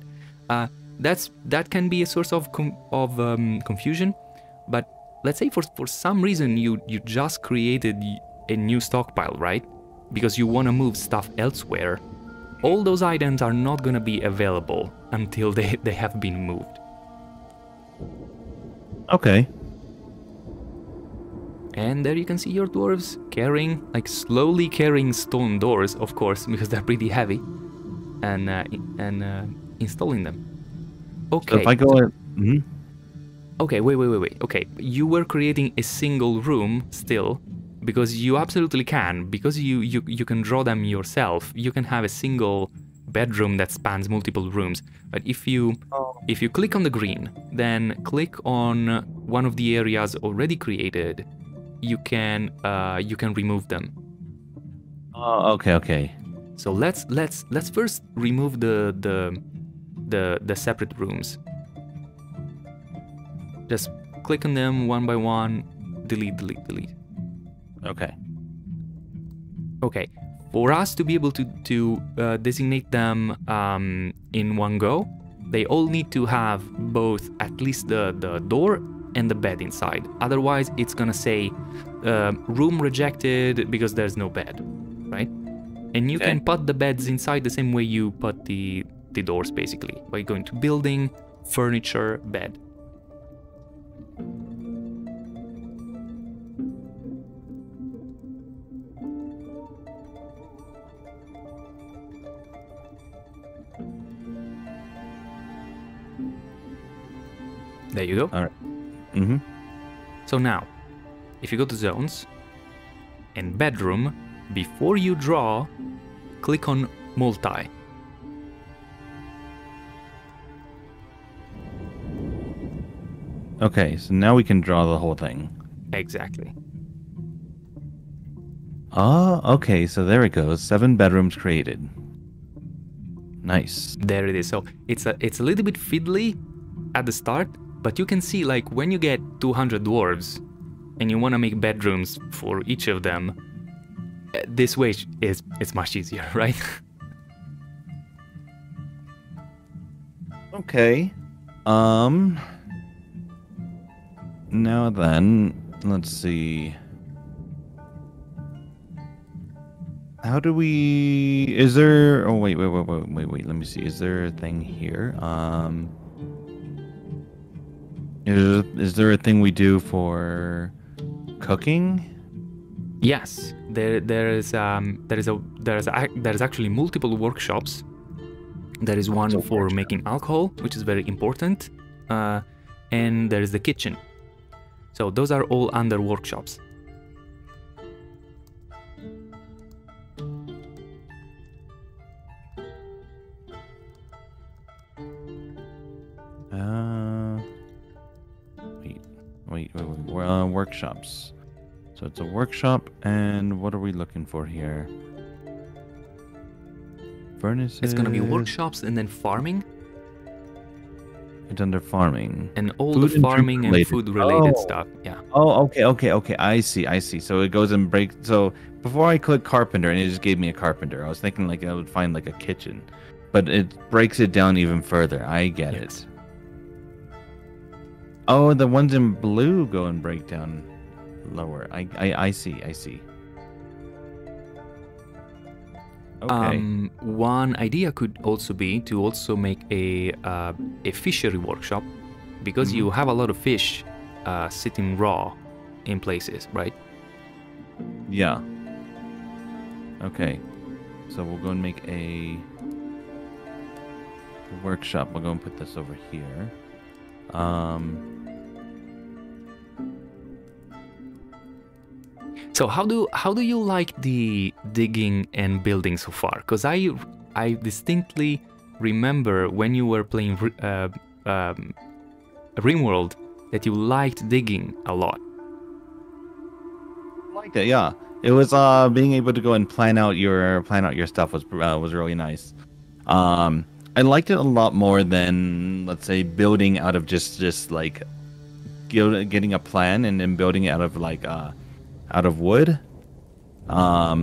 That can be a source of confusion. But let's say for some reason you just created a new stockpile, right? Because you want to move stuff elsewhere. All those items are not going to be available until they have been moved. Okay. And there you can see your dwarves slowly carrying stone doors, of course, because they're pretty heavy, and installing them. Okay. So if I go Okay, wait. Okay, you were creating a single room still, because you absolutely can, because you can draw them yourself. You can have a single bedroom that spans multiple rooms. But if you click on the green, then click on one of the areas already created, you can remove them. Oh, okay. So let's first remove the separate rooms. Just click on them one by one, delete. Okay. For us to be able to designate them in one go, they all need to have both at least the door and the bed inside. Otherwise, it's gonna say room rejected because there's no bed, right? And you can put the beds inside the same way you put the doors, basically, by going to building, furniture, bed. There you go. All right. So now, if you go to zones and bedroom, before you draw, click on multi. Okay, so now we can draw the whole thing. Exactly. Oh, okay, so there it goes. 7 bedrooms created. Nice. There it is. So it's a little bit fiddly at the start, but you can see, like, when you get 200 dwarves and you want to make bedrooms for each of them, this way it's much easier, right? Okay. Now then, let's see. How do we? Is there? Oh wait. Let me see. Is there a thing here? Is there a thing we do for cooking? Yes, there's actually multiple workshops. There is one for making alcohol, which is very important, and there is the kitchen. So those are all under workshops. Wait. We're on workshops. So it's a workshop, and what are we looking for here? Furnaces. It's gonna be workshops and then farming. It's under farming. And all the farming and food related stuff. Yeah. Oh, okay. I see. So it goes and breaks. So before I click carpenter, and it just gave me a carpenter. I was thinking like I would find like a kitchen, but it breaks it down even further. I get it. Oh, the ones in blue go and break down lower. I see. Okay. One idea could also be to also make a fishery workshop, because you have a lot of fish sitting raw in places, right? Yeah. Okay. So we'll go and make a workshop. We'll go and put this over here. So how do you like the digging and building so far? Because I distinctly remember when you were playing Rimworld that you liked digging a lot. I liked it, yeah. It was being able to go and plan out your stuff was really nice. I liked it a lot more than, let's say, building out of just like getting a plan and then building it out of like out of wood. I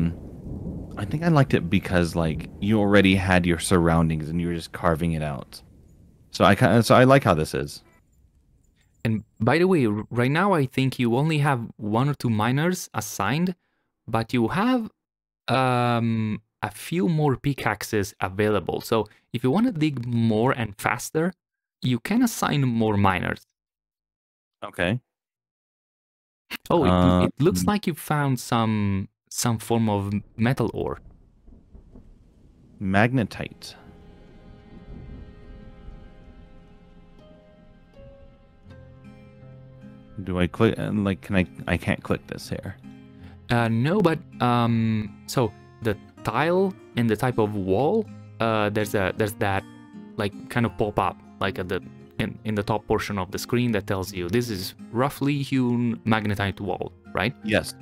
think I liked it because like you already had your surroundings and you were just carving it out. So I like how this is. And by the way, right now I think you only have 1 or 2 miners assigned, but you have a few more pickaxes available. So if you want to dig more and faster, you can assign more miners. Okay. Oh, it looks like you found some form of metal ore. Magnetite. Do I click? Like, can I can't click this here. No, but so the tile and the type of wall, there's that like kind of pop up like at the in the top portion of the screen that tells you this is roughly hewn magnetite wall, right? Yes.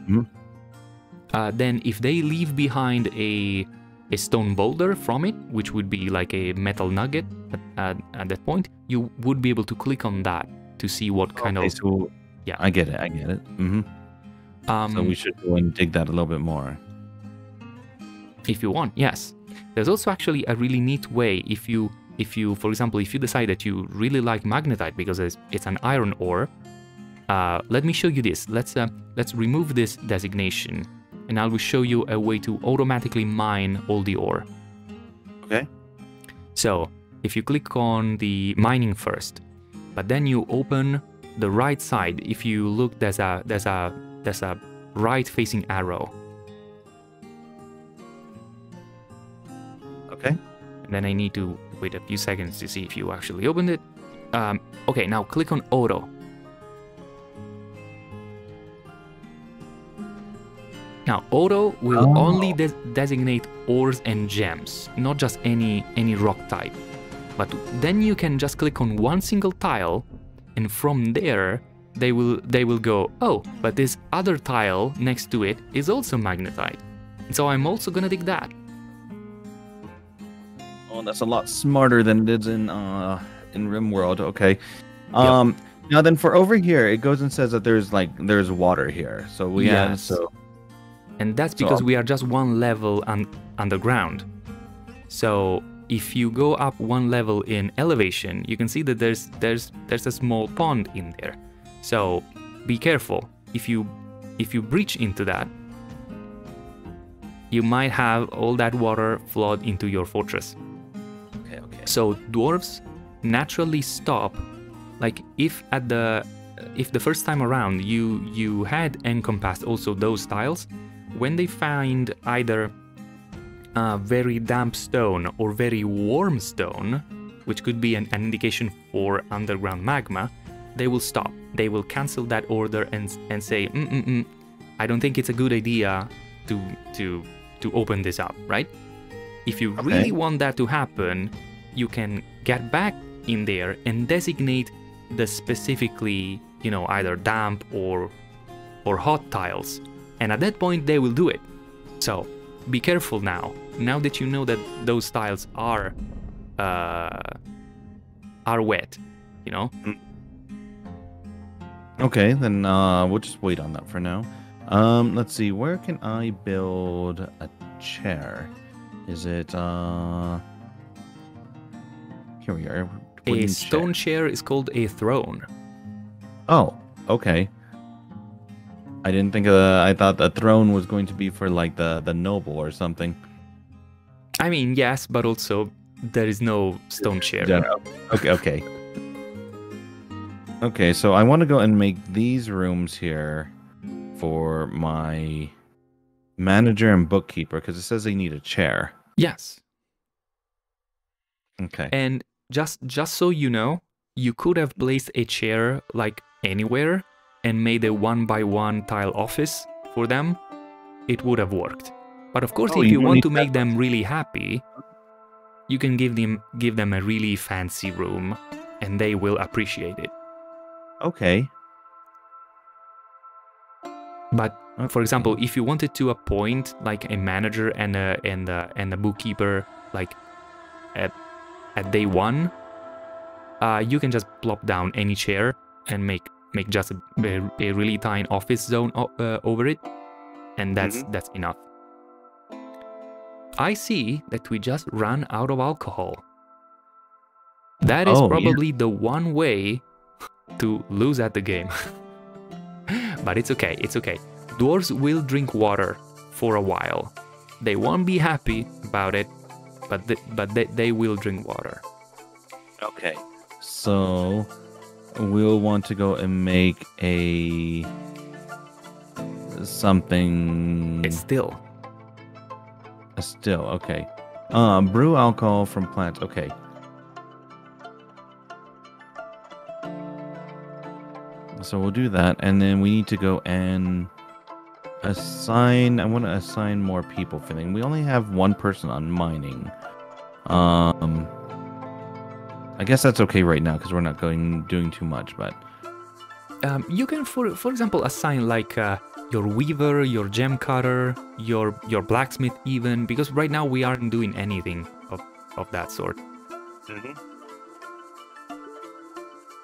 Then if they leave behind a stone boulder from it, which would be like a metal nugget at that point, you would be able to click on that to see what kind of... So, yeah, I get it. So we should go and dig that a little bit more. If you want, yes. There's also actually a really neat way if you, for example, if you decide that you really like magnetite because it's an iron ore, let me show you this. Let's remove this designation, and I will show you a way to automatically mine all the ore. Okay. So if you click on the mining first, but then you open the right side. If you look, there's a right-facing arrow. Okay. And then I need to wait a few seconds to see if you actually opened it. Okay, now click on auto. Now auto will only designate ores and gems, not just any rock type. But then you can just click on one single tile, and from there they will go, oh, but this other tile next to it is also magnetite. So I'm also gonna dig that. Oh, that's a lot smarter than it is in Rimworld. Okay. Yep. Now then, for over here, it goes and says that there's water here. So we have and that's because we are just one level underground. So if you go up one level in elevation, you can see that there's a small pond in there. So be careful. If you breach into that, you might have all that water flood into your fortress. Okay, okay. So dwarves naturally stop. Like if the first time around you had encompassed also those tiles, when they find either very damp stone or very warm stone, which could be an indication for underground magma, they will stop. They will cancel that order and say, I don't think it's a good idea to open this up, right? If you really want that to happen, you can get back in there and designate the specifically, you know, either damp or hot tiles, and at that point they will do it. So be careful now. Now that you know that those tiles are wet, you know. Okay, then we'll just wait on that for now. Let's see, where can I build a chair? Is it here we are. A stone chair is called a throne. Oh, okay. I didn't think I thought the throne was going to be for like the noble or something. I mean, yes, but also there is no stone chair. Yeah. Okay. Okay, so I want to go and make these rooms here for my manager and bookkeeper because it says they need a chair. Yes. Okay. And just so you know, you could have placed a chair like anywhere and made a 1x1 tile office for them. It would have worked. But of course, if you want to make them really happy, you can give them a really fancy room and they will appreciate it. Okay. But for example, if you wanted to appoint like a manager and a bookkeeper like at day one, you can just plop down any chair and make just a really tiny office zone over it, and that's enough. I see that we just ran out of alcohol. That is probably the one way to lose at the game. But it's okay, it's okay. Dwarves will drink water for a while. They won't be happy about it, but they will drink water. Okay. So we'll want to go and make a something. A still. A still, okay. Brew alcohol from plants, okay. So we'll do that, and then we need to go and assign. I want to assign more people for things. We only have one person on mining. I guess that's okay right now because we're not doing too much. But you can, for example, assign like your weaver, your gem cutter, your blacksmith, even, because right now we aren't doing anything of that sort.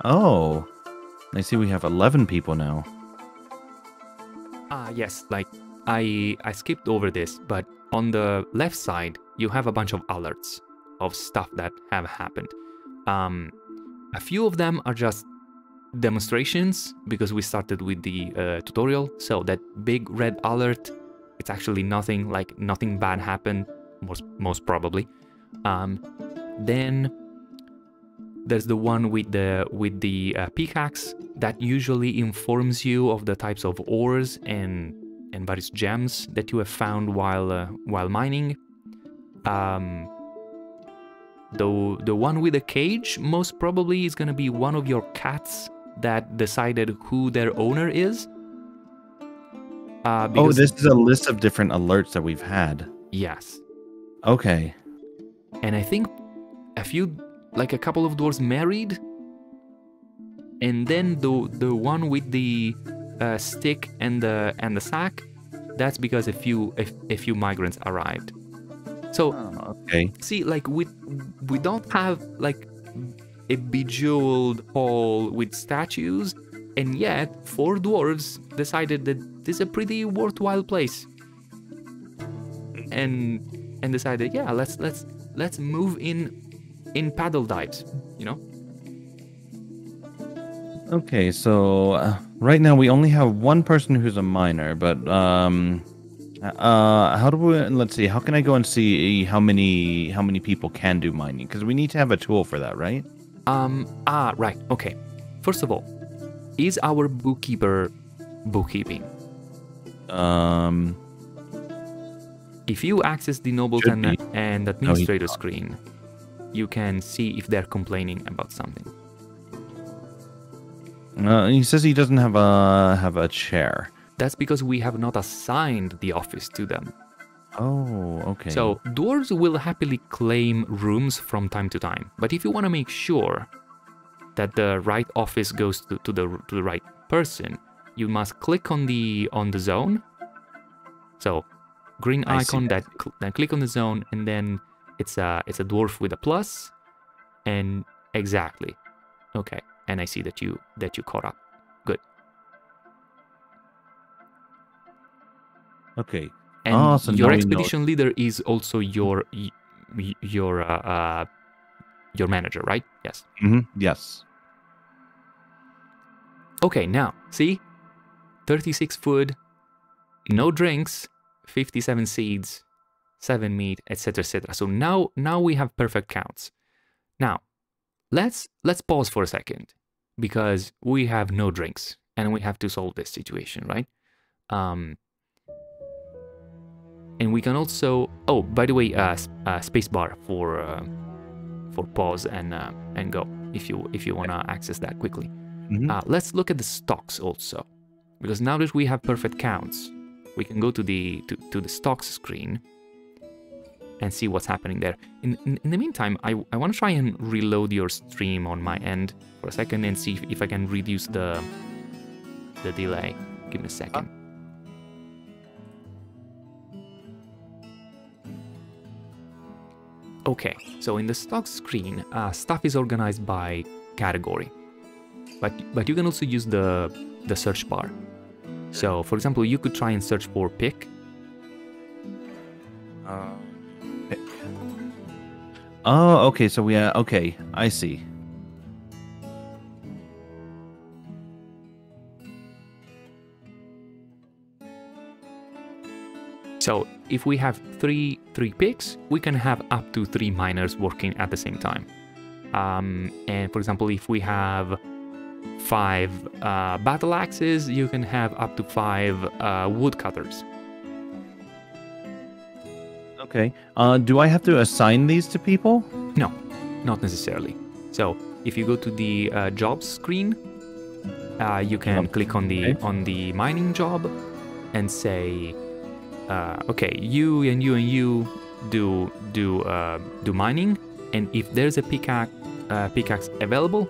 Oh. I see we have 11 people now. Yes, like I skipped over this, but on the left side you have a bunch of alerts of stuff that have happened. A few of them are just demonstrations because we started with the tutorial. So that big red alert, it's actually nothing, like nothing bad happened, most probably. Then there's the one with the pickaxe that usually informs you of the types of ores and various gems that you have found while mining. The one with the cage most probably is gonna be one of your cats that decided who their owner is. Oh, this is a list of different alerts that we've had. Yes. Okay. And I think a couple of dwarves married, and then the one with the stick and the sack, that's because a few migrants arrived. So okay. See, like we don't have like a bejeweled hall with statues, and yet 4 dwarves decided that this is a pretty worthwhile place, and decided, yeah, let's let's move in paddle dives, you know? Okay, so right now we only have one person who's a miner, but how do we? Let's see. How can I go and see how many people can do mining? Because we need to have a tool for that, right? Right. Okay. First of all, is our bookkeeper bookkeeping? If you access the Nobleton and Administrator screen, you can see if they're complaining about something. He says he doesn't have a chair. That's because we have not assigned the office to them. Oh, okay. So dwarves will happily claim rooms from time to time, but if you want to make sure that the right office goes to the right person, you must click on the zone. So green icon, then click on the zone, and then it's a dwarf with a plus, and exactly. Okay, and I see that you caught up. Good. Okay. And so your expedition leader is also your manager, right? Yes. Yes. Okay, now see, 36 food, no drinks, 57 seeds, 7 meat, etc., etc. So now we have perfect counts. Now let's pause for a second, because we have no drinks and we have to solve this situation, right? And we can also, oh, by the way, spacebar for pause and go if you wanna access that quickly. Let's look at the stocks also, because now that we have perfect counts, we can go to the stocks screen and see what's happening there. In the meantime, I want to try and reload your stream on my end for a second and see if I can reduce the delay. Give me a second. Okay, so in the stock screen, stuff is organized by category, but you can also use the search bar. So, for example, you could try and search for pick. Pick. Oh, okay. So okay, I see. So if we have three picks, we can have up to 3 miners working at the same time. And for example, if we have 5 battle axes, you can have up to 5 woodcutters. Okay. Do I have to assign these to people? No, not necessarily. So if you go to the jobs screen, you can click on the mining job and say, okay, you and you and you do mining, and if there's a pickaxe available,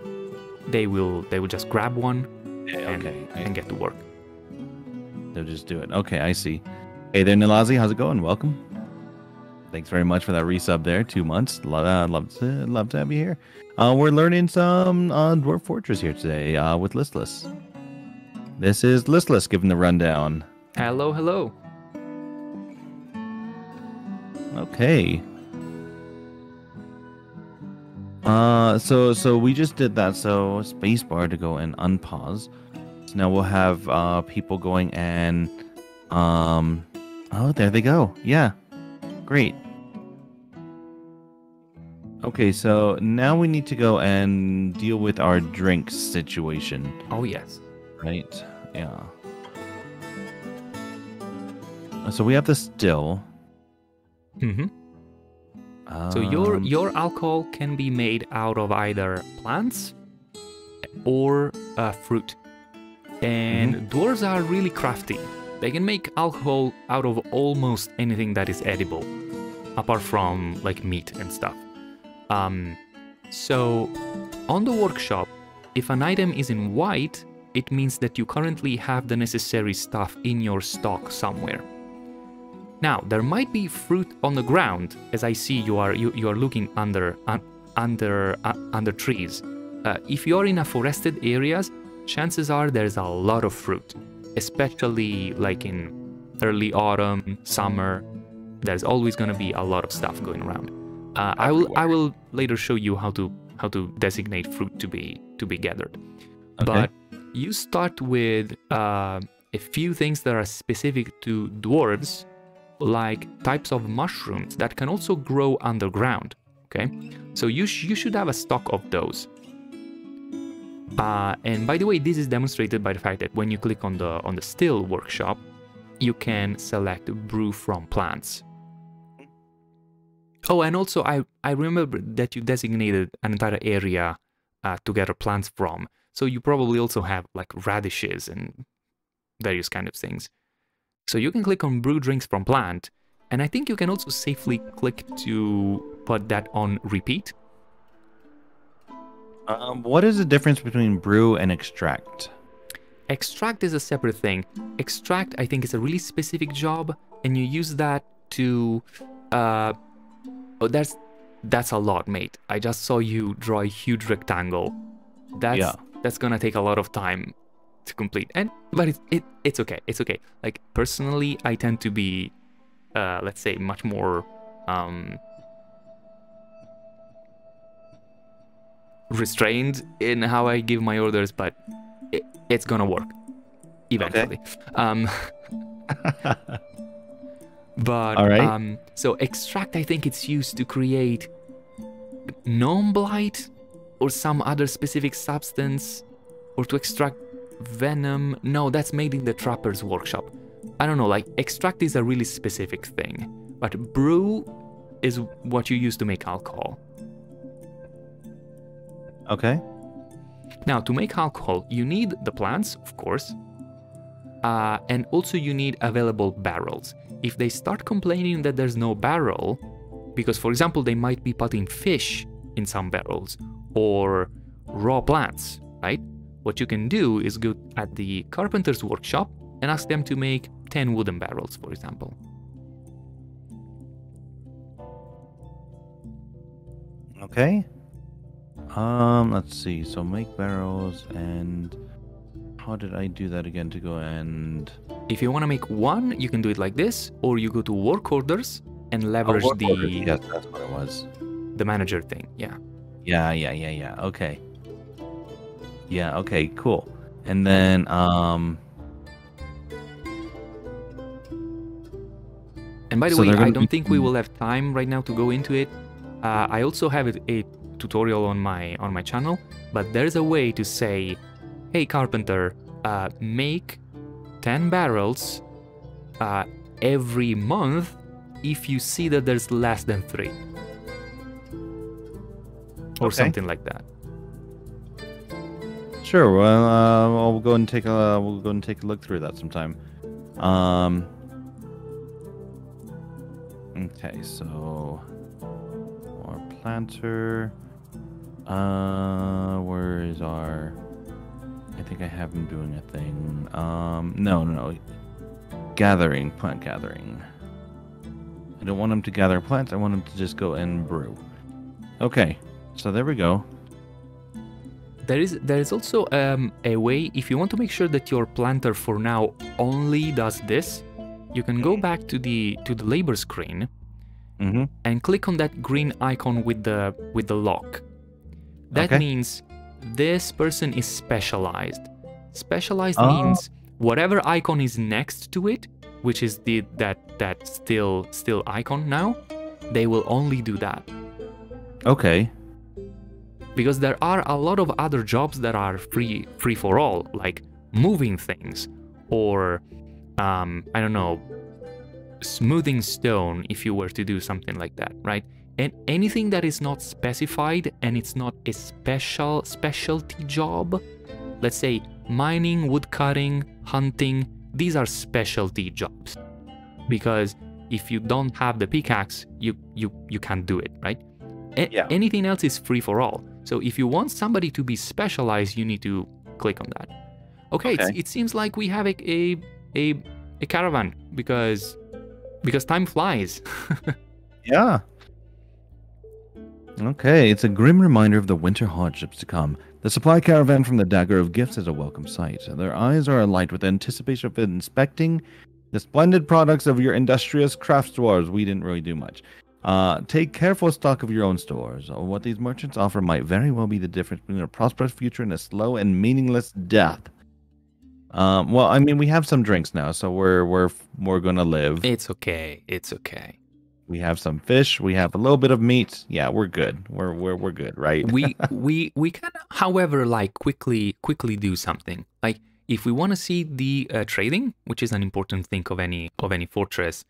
they will just grab one and get to work. They'll just do it. Okay, I see. Hey there, Nilazi, how's it going? Welcome. Thanks very much for that resub there. 2 months. Love to have you here. We're learning some Dwarf Fortress here today with Listless. This is Listless giving the rundown. Hello, hello. Okay. So we just did that. So spacebar to go and unpause. So now we'll have people going and oh, there they go. Yeah. Great. Okay, so now we need to go and deal with our drinks situation. Oh, yes. Right? Yeah. So we have the still. Mm-hmm. So your alcohol can be made out of either plants or fruit. And dwarves are really crafty. They can make alcohol out of almost anything that is edible, apart from like meat and stuff. So on the workshop, if an item is in white, it means that you currently have the necessary stuff in your stock somewhere. Now, there might be fruit on the ground, as I see you are looking under trees. If you are in a forested areas, chances are there's a lot of fruit, especially like in early autumn, summer. There's always going to be a lot of stuff going around. I will later show you how to designate fruit to be gathered. Okay. But you start with a few things that are specific to dwarves, like types of mushrooms that can also grow underground. Okay, so you should have a stock of those. And by the way, this is demonstrated by the fact that when you click on the still workshop, you can select brew from plants. Oh, and also I remember that you designated an entire area to gather plants from. So you probably also have like radishes and various kind of things. So you can click on brew drinks from plant, and I think you can also safely click to put that on repeat. What is the difference between brew and extract? Extract is a separate thing. Extract, I think, is a really specific job, and you use that to... oh, that's a lot, mate. I just saw you draw a huge rectangle. That's gonna take a lot of time to complete. But it's okay. It's okay. Like, personally, I tend to be, let's say, much more... restrained in how I give my orders, but it's gonna work eventually. Okay. But all right. So extract, I think it's used to create gnome blight or some other specific substance, or to extract venom. No, that's made in the trapper's workshop. I don't know, like extract is a really specific thing, but brew is what you use to make alcohol. Okay. Now, to make alcohol, you need the plants, of course, and also you need available barrels. If they start complaining that there's no barrel, because, for example, they might be putting fish in some barrels, or raw plants, right? What you can do is go at the carpenter's workshop and ask them to make 10 wooden barrels, for example. Okay. Let's see. So make barrels, and how did I do that again to go and... If you want to make one, you can do it like this, or you go to work orders and leverage yes, that's what it was. The manager thing, yeah. Yeah. Okay. Yeah, okay, cool. And then, and by the way, I don't think we will have time right now to go into it. I also have a tutorial on my channel, but there's a way to say, hey carpenter, make 10 barrels every month if you see that there's less than 3, or something like that. Sure. Well, we'll go and take a look through that sometime. Okay, so our planter. Where is our... I think I have him doing a thing. No. Gathering, plant gathering. I don't want him to gather plants. I want him to just go and brew. Okay, so there we go. There is also a way, if you want to make sure that your planter for now only does this, you can go back to the labor screen and click on that green icon with the lock. That means this person is specialized. Specialized means whatever icon is next to it, which is that still icon now, they will only do that. Okay. Because there are a lot of other jobs that are free for all, like moving things, or I don't know, smoothing stone if you were to do something like that, right? And anything that is not specified and it's not a specialty job, let's say mining, woodcutting, hunting, these are specialty jobs. Because if you don't have the pickaxe, you can't do it, right? Anything else is free for all. So if you want somebody to be specialized, you need to click on that. Okay. It seems like we have a caravan because time flies. Yeah. Okay, it's a grim reminder of the winter hardships to come. The supply caravan from the Dagger of Gifts is a welcome sight. Their eyes are alight with anticipation of inspecting the splendid products of your industrious craft dwarves. We didn't really do much. Take careful stock of your own stores. What these merchants offer might very well be the difference between a prosperous future and a slow and meaningless death. Well, I mean, we have some drinks now, so we're gonna live. It's okay. It's okay. We have some fish. We have a little bit of meat. Yeah, we're good. We're good, right? we can, however, like quickly do something. Like if we want to see the trading, which is an important thing of any fortress.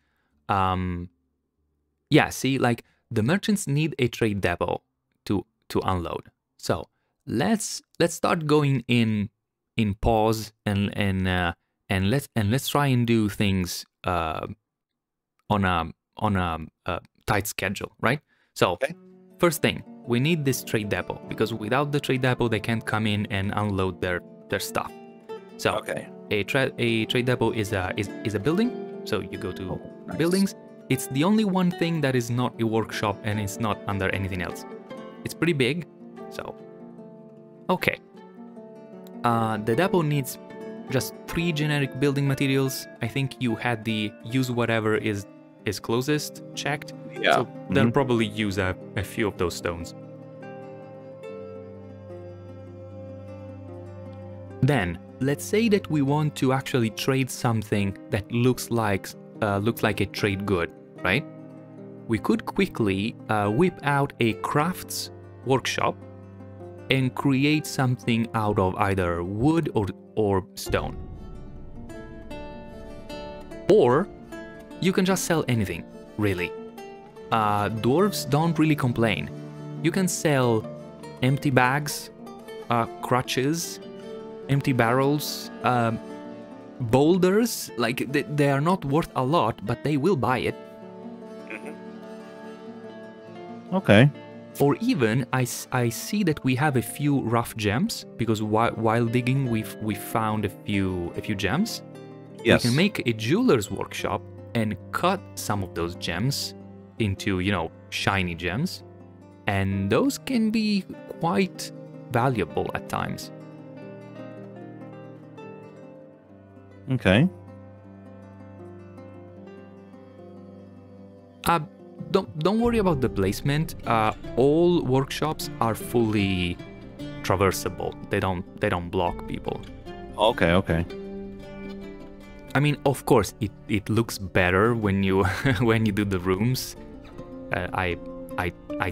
Yeah, see, like the merchants need a trade depot to unload. So let's start going in pause and let's try and do things on a tight schedule, right? So Okay. First thing, we need this trade depot, because without the trade depot they can't come in and unload their stuff. So Okay. a trade depot is a building. So you go to Nice. buildings. It's the only one thing that is not a workshop and it's not under anything else. It's pretty big, so okay. The depot needs just 3 generic building materials. I think you had the use whatever is closest checked. Yeah. So they'll probably use a few of those stones. Then let's say that we want to actually trade something that looks like a trade good, right? We could quickly whip out a crafts workshop and create something out of either wood or stone. Or you can just sell anything, really. Dwarves don't really complain. You can sell empty bags, crutches, empty barrels, boulders. Like they are not worth a lot, but they will buy it. Okay. Or even I see that we have a few rough gems, because while digging we found a few gems. Yes. We can make a jeweler's workshop and cut some of those gems into, shiny gems, and those can be quite valuable at times. Okay. Don't worry about the placement. All workshops are fully traversable. They don't block people. Okay. Okay. I mean, of course, it looks better when you when you do the rooms. I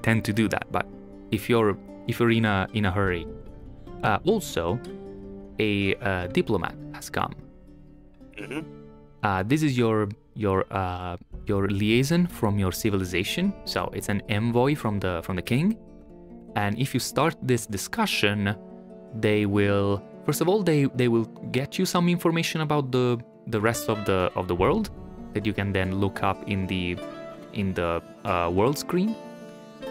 tend to do that, but if you're in a hurry. Also, a diplomat has come. This is your liaison from your civilization. So it's an envoy from the king. And if you start this discussion, they will first of all they will get you some information about the rest of the world that you can then look up in the world screen.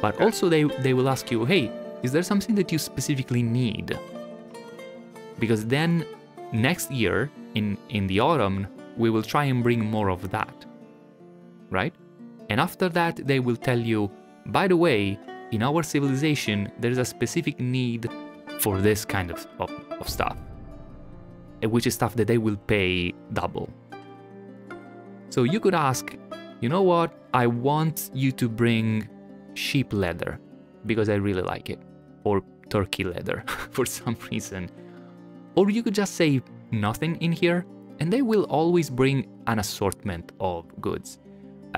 But also they will ask you, hey, is there something that you specifically need? Because then next year in the autumn we will try and bring more of that, right? And after that they will tell you, by the way, in our civilization there's a specific need for this kind of stuff, which is stuff that they will pay double. So you could ask, you know what, I want you to bring sheep leather because I really like it, or turkey leather for some reason. Or you could just say nothing in here, and they will always bring an assortment of goods.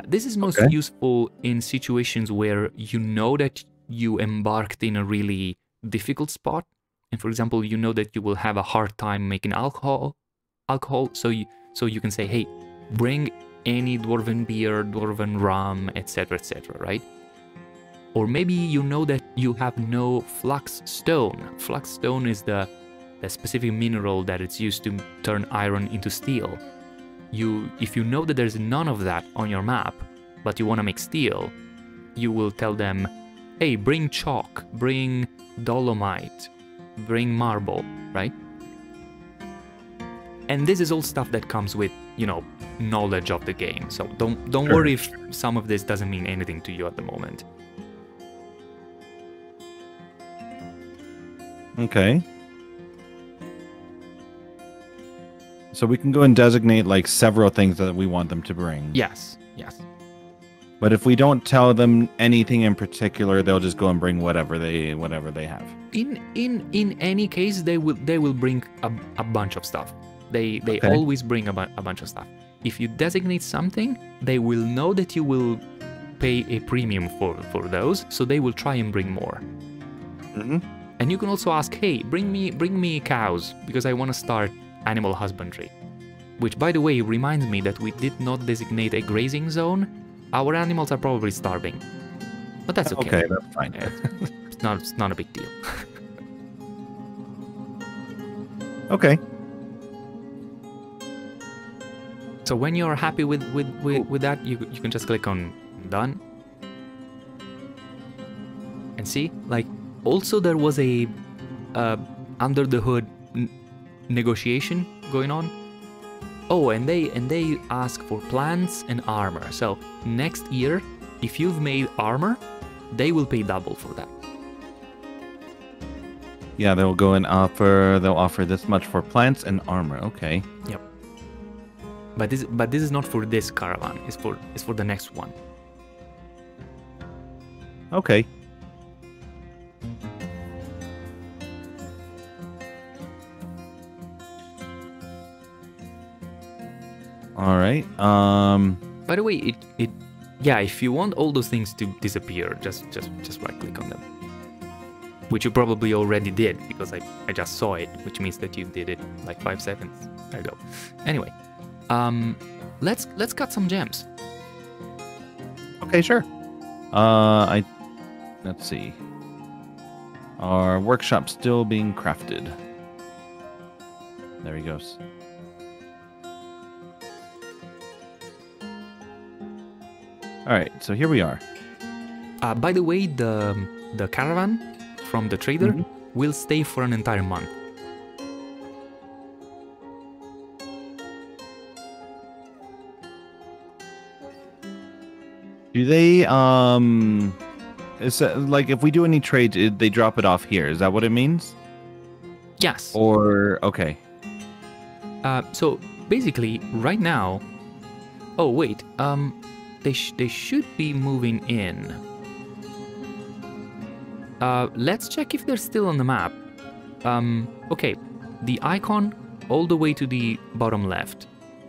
This is most useful in situations where you know that you embarked in a really difficult spot, and for example, you know that you will have a hard time making alcohol, so you can say, hey, bring any dwarven beer, dwarven rum, etc., right? Or maybe you know that you have no flux stone. Flux stone is the specific mineral that it's used to turn iron into steel. If you know that there's none of that on your map, but you want to make steel, you will tell them, hey, bring chalk, bring dolomite, bring marble, right? And this is all stuff that comes with, knowledge of the game. So don't worry if some of this doesn't mean anything to you at the moment. Okay. So we can go and designate like several things that we want them to bring. Yes. But if we don't tell them anything in particular, they'll just go and bring whatever they have. In any case, they will bring a bunch of stuff. They Okay. always bring a bunch of stuff. If you designate something, they will know that you will pay a premium for those, so they will try and bring more. Mm-hmm. And you can also ask, hey, bring me cows because I want to start animal husbandry. Which, by the way, reminds me that we did not designate a grazing zone. Our animals are probably starving, but that's okay. Okay, that's fine. Yeah, it's not a big deal. Okay. So when you're happy with that, you can just click on done. And see, like, also there was a under the hood negotiation going on. Oh, and they ask for plants and armor. So next year, if you've made armor, they will pay double for that. Yeah, they'll go and offer this much for plants and armor. Okay. Yep. But this is not for this caravan. It's for the next one. Okay. All right. By the way, yeah, if you want all those things to disappear, just right click on them. Which you probably already did because I just saw it, which means that you did it like 5 seconds ago. Anyway, let's cut some gems. Okay, sure. Let's see. Our workshop's still being crafted. There he goes. All right, so here we are. By the way, the caravan from the trader will stay for an entire month. Do they is like if we do any trades, they drop it off here? Is that what it means? Yes. Or okay. So basically, right now. Oh wait. They should be moving in. Let's check if they're still on the map. Okay, the icon all the way to the bottom left.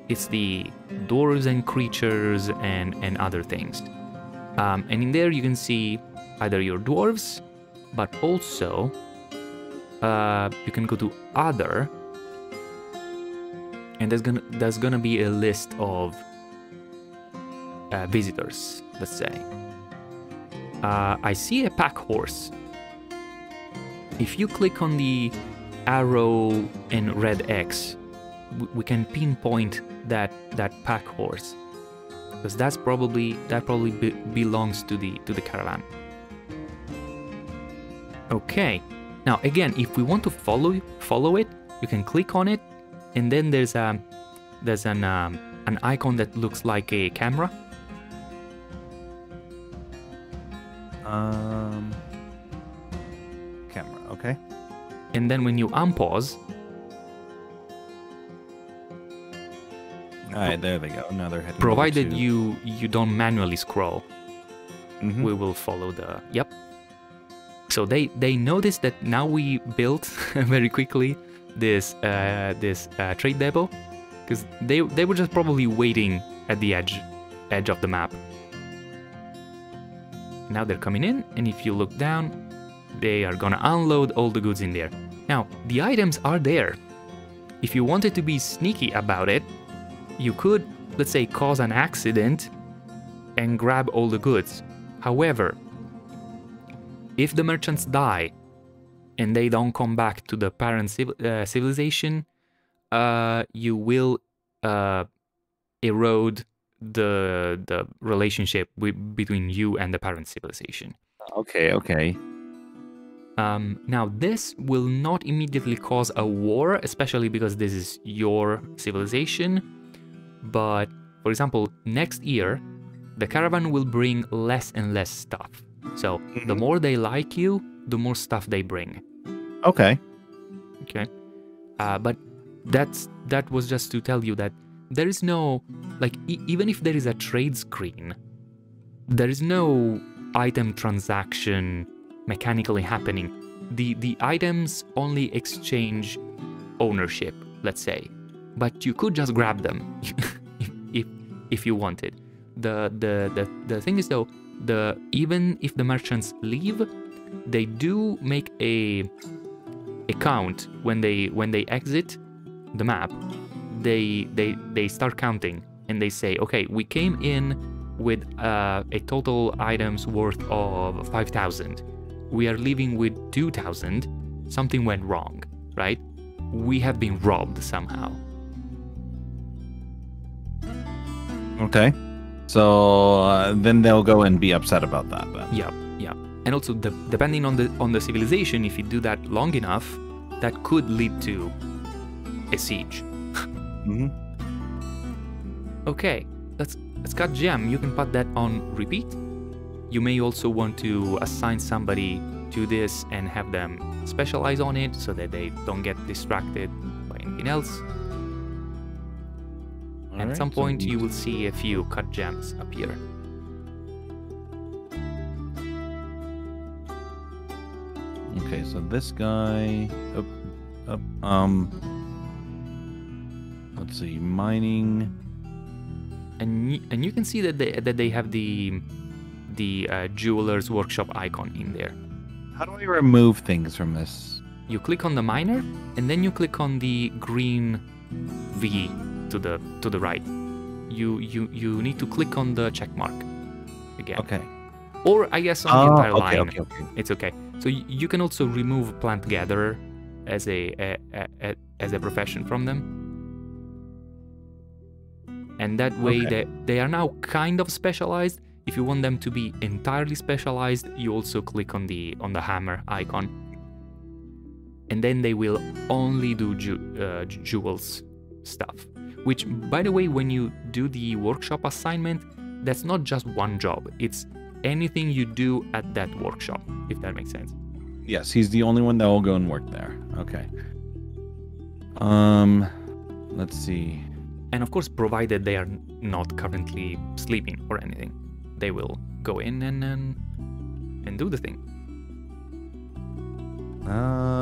It's the dwarves and creatures and other things. And in there you can see either your dwarves, but also you can go to other, and there's gonna be a list of visitors, let's say. I see a pack horse. If you click on the arrow and red X, we can pinpoint that pack horse, because that probably belongs to the caravan. Okay. Now again, if we want to follow it, you can click on it, and then there's an icon that looks like a camera. Camera, okay. And then when you unpause, all right, there they go. Now they're heading. provided you don't manually scroll, Mhm. we will follow the yep. So they noticed that now we built very quickly this trade depot, because they were just probably waiting at the edge of the map. Now they're coming in, and if you look down, they are gonna unload all the goods in there. Now, the items are there. If you wanted to be sneaky about it, you could, let's say, cause an accident and grab all the goods. However, if the merchants die and they don't come back to the parent civilization, you will erode the relationship between you and the parent civilization. Okay. Now this will not immediately cause a war, especially because this is your civilization. But for example, next year, the caravan will bring less and less stuff. So the more they like you, the more stuff they bring. Okay. Okay. But that was just to tell you that there is no, like, even if there is a trade screen, there is no item transaction mechanically happening. The items only exchange ownership, let's say, but you could just grab them if you wanted. The thing is though, even if the merchants leave, they do make a count when they exit the map. They start counting and they say, okay, we came in with a total items worth of 5,000. We are leaving with 2,000. Something went wrong, right? We have been robbed somehow. Okay. So then they'll go and be upset about that then. Yeah. And also, depending on the civilization, if you do that long enough, that could lead to a siege. Mm-hmm. Okay, let's cut gem. You can put that on repeat. You may also want to assign somebody to this and have them specialize on it so that they don't get distracted by anything else. At some point, you will see a few cut gems appear. Okay, so this guy, let's see, mining, and you can see that they have the jeweler's workshop icon in there. How do I remove things from this? You click on the miner, and then you click on the green V to the right. You need to click on the check mark again. Okay. Or I guess on the entire line. Okay. It's okay. So you can also remove plant gatherer as a profession from them. And that way they are now kind of specialized. If you want them to be entirely specialized, you also click on the hammer icon. And then they will only do jewels stuff. Which, by the way, when you do the workshop assignment, that's not just one job. It's anything you do at that workshop, if that makes sense. Yes, he's the only one that will go and work there. Okay. Let's see. And of course, provided they are not currently sleeping or anything, they will go in and do the thing.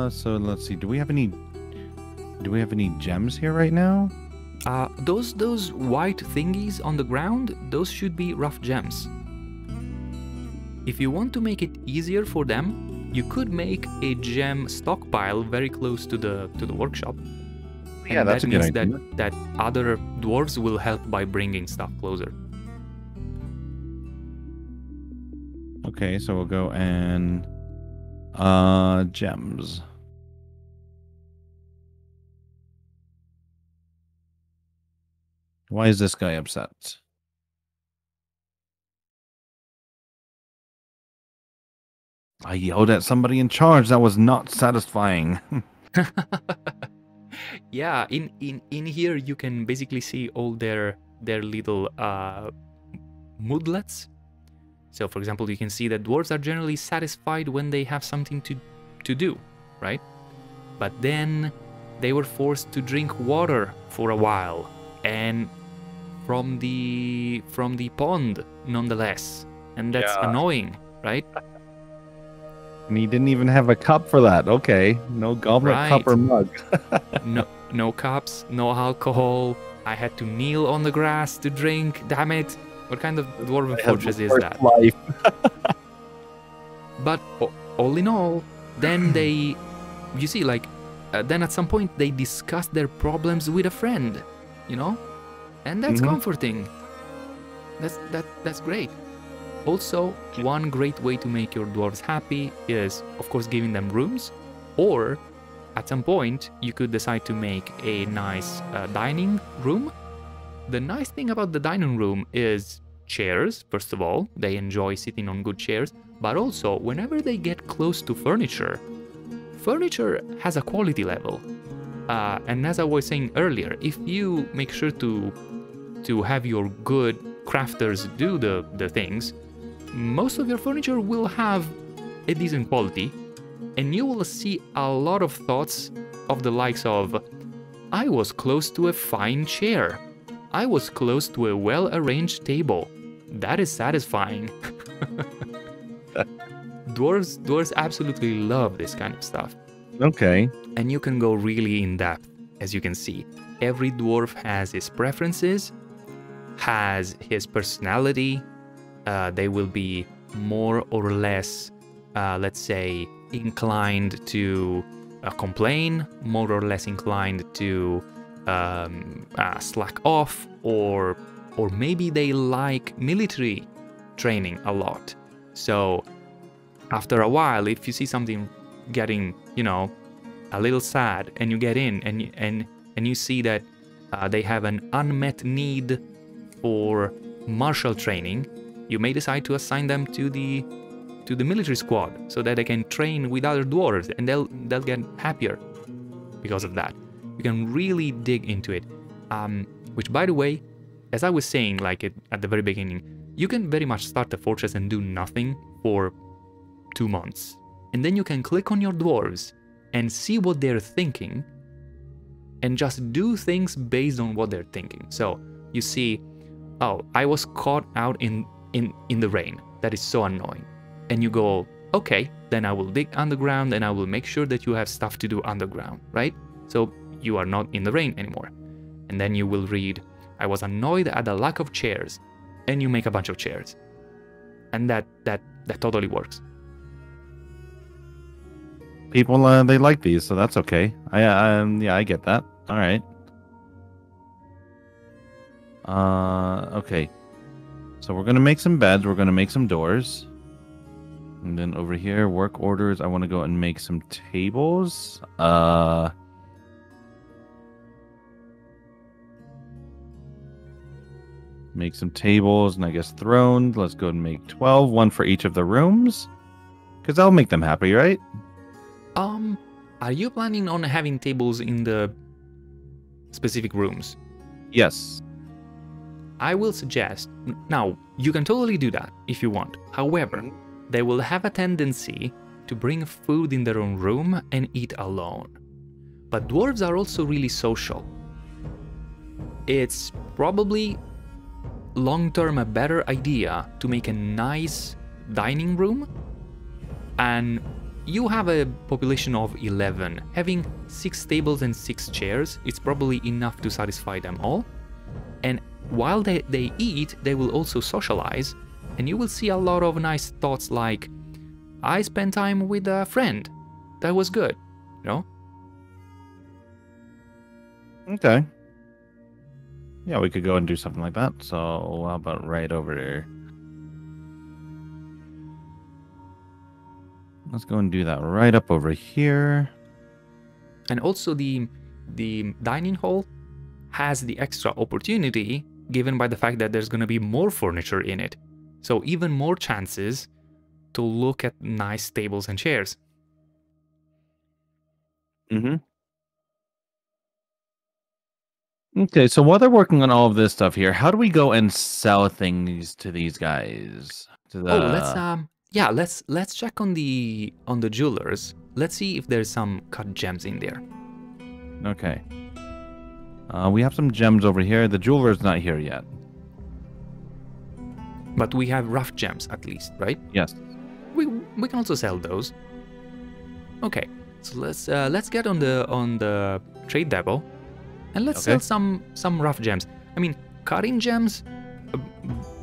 So let's see. Do we have any gems here right now? Those white thingies on the ground, those should be rough gems. If you want to make it easier for them, you could make a gem stockpile very close to the workshop. Yeah, that's a good idea. That other dwarves will help by bringing stuff closer. Okay, so we'll go and gems. Why is this guy upset? I yelled at somebody in charge. That was not satisfying. Yeah, in here you can basically see all their little moodlets. So, for example, you can see that dwarves are generally satisfied when they have something to do, right? But then they were forced to drink water for a while, and from the pond, nonetheless, and that's annoying, right? And he didn't even have a cup for that. Okay, no goblet, cup, or mug. no cups, no alcohol. I had to kneel on the grass to drink. Damn it! What kind of dwarven fortress is that? Life. But all in all, then you see, like, then at some point they discuss their problems with a friend, you know, and that's comforting. That's great. Also, one great way to make your dwarves happy is, of course, giving them rooms, or at some point you could decide to make a nice dining room. The nice thing about the dining room is chairs. First of all, they enjoy sitting on good chairs, but also whenever they get close to furniture has a quality level. And as I was saying earlier, if you make sure to have your good crafters do the things, most of your furniture will have a decent quality, and you will see a lot of thoughts of the likes of, I was close to a fine chair, I was close to a well-arranged table, that is satisfying. Dwarves absolutely love this kind of stuff. Okay. And you can go really in depth, as you can see. Every dwarf has his preferences, has his personality. They will be more or less, let's say, inclined to complain, more or less inclined to slack off, or maybe they like military training a lot. So after a while, if you see something getting, you know, a little sad, and you get in and you see that they have an unmet need for martial training, you may decide to assign them to the military squad so that they can train with other dwarves, and they'll get happier because of that. You can really dig into it. Which, by the way, as I was saying, like at the very beginning, you can very much start the fortress and do nothing for 2 months, and then you can click on your dwarves and see what they're thinking, and just do things based on what they're thinking. So you see, oh, I was caught out in the rain. That is so annoying. And you go, okay, then I will dig underground and I will make sure that you have stuff to do underground, right? So you are not in the rain anymore. And then you will read, I was annoyed at the lack of chairs, and you make a bunch of chairs. And that totally works. People, they like these, so that's okay. Yeah, I get that. All right. Okay. So we're gonna make some beds. We're gonna make some doors, and then over here, work orders. I want to go and make some tables. Make some tables, and I guess thrones. Let's go and make 12, one for each of the rooms, because that'll make them happy, right? Are you planning on having tables in the specific rooms? Yes. I will suggest, now, you can totally do that if you want. However, they will have a tendency to bring food in their own room and eat alone. But dwarves are also really social. It's probably long-term a better idea to make a nice dining room, and you have a population of 11. Having 6 tables and 6 chairs, it's probably enough to satisfy them all. And while they eat, they will also socialize, and you will see a lot of nice thoughts like, I spent time with a friend. That was good, you know? Okay. Yeah, we could go and do something like that. So how about right over there? Let's go and do that right up over here. And also the dining hall has the extra opportunity given by the fact that there's going to be more furniture in it. So even more chances to look at nice tables and chairs. Mm-hmm. Okay, so while they're working on all of this stuff here, how do we go and sell things to these guys? To the... let's check on the jewelers. Let's see if there's some cut gems in there. Okay. We have some gems over here. The jeweler's not here yet. But we have rough gems at least, right? Yes. We can also sell those. Okay, so let's get on the trade depot, and let's sell some rough gems. I mean, cutting gems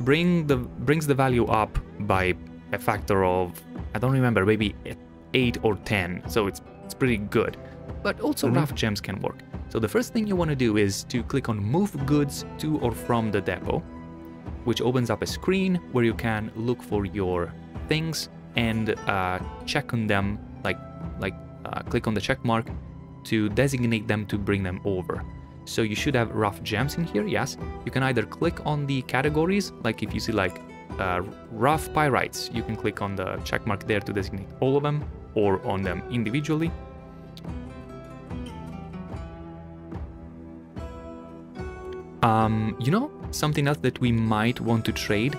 brings the value up by a factor of, I don't remember, maybe 8 or 10. So it's pretty good. But also rough gems can work. So the first thing you want to do is to click on Move Goods to or from the depot, which opens up a screen where you can look for your things and check on them, click on the check mark to designate them to bring them over. So you should have rough gems in here, yes. You can either click on the categories, like if you see like rough pyrites, you can click on the check mark there to designate all of them, or on them individually. You know, something else that we might want to trade,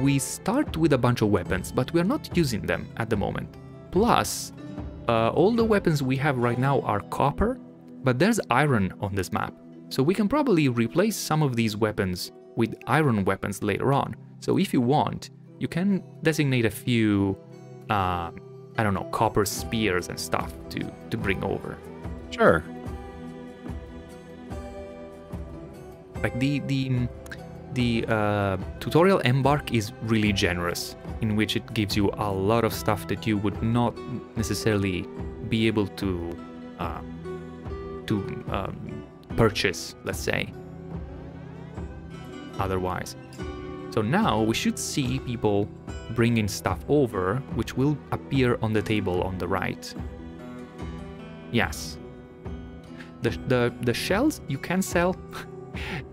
we start with a bunch of weapons, but we are not using them at the moment. Plus, all the weapons we have right now are copper, but there's iron on this map. So we can probably replace some of these weapons with iron weapons later on. So if you want, you can designate a few, I don't know, copper spears and stuff to bring over. Sure. Like the tutorial embark is really generous, in which it gives you a lot of stuff that you would not necessarily be able to purchase, let's say, otherwise. So now we should see people bringing stuff over, which will appear on the table on the right. Yes. The shells you can sell.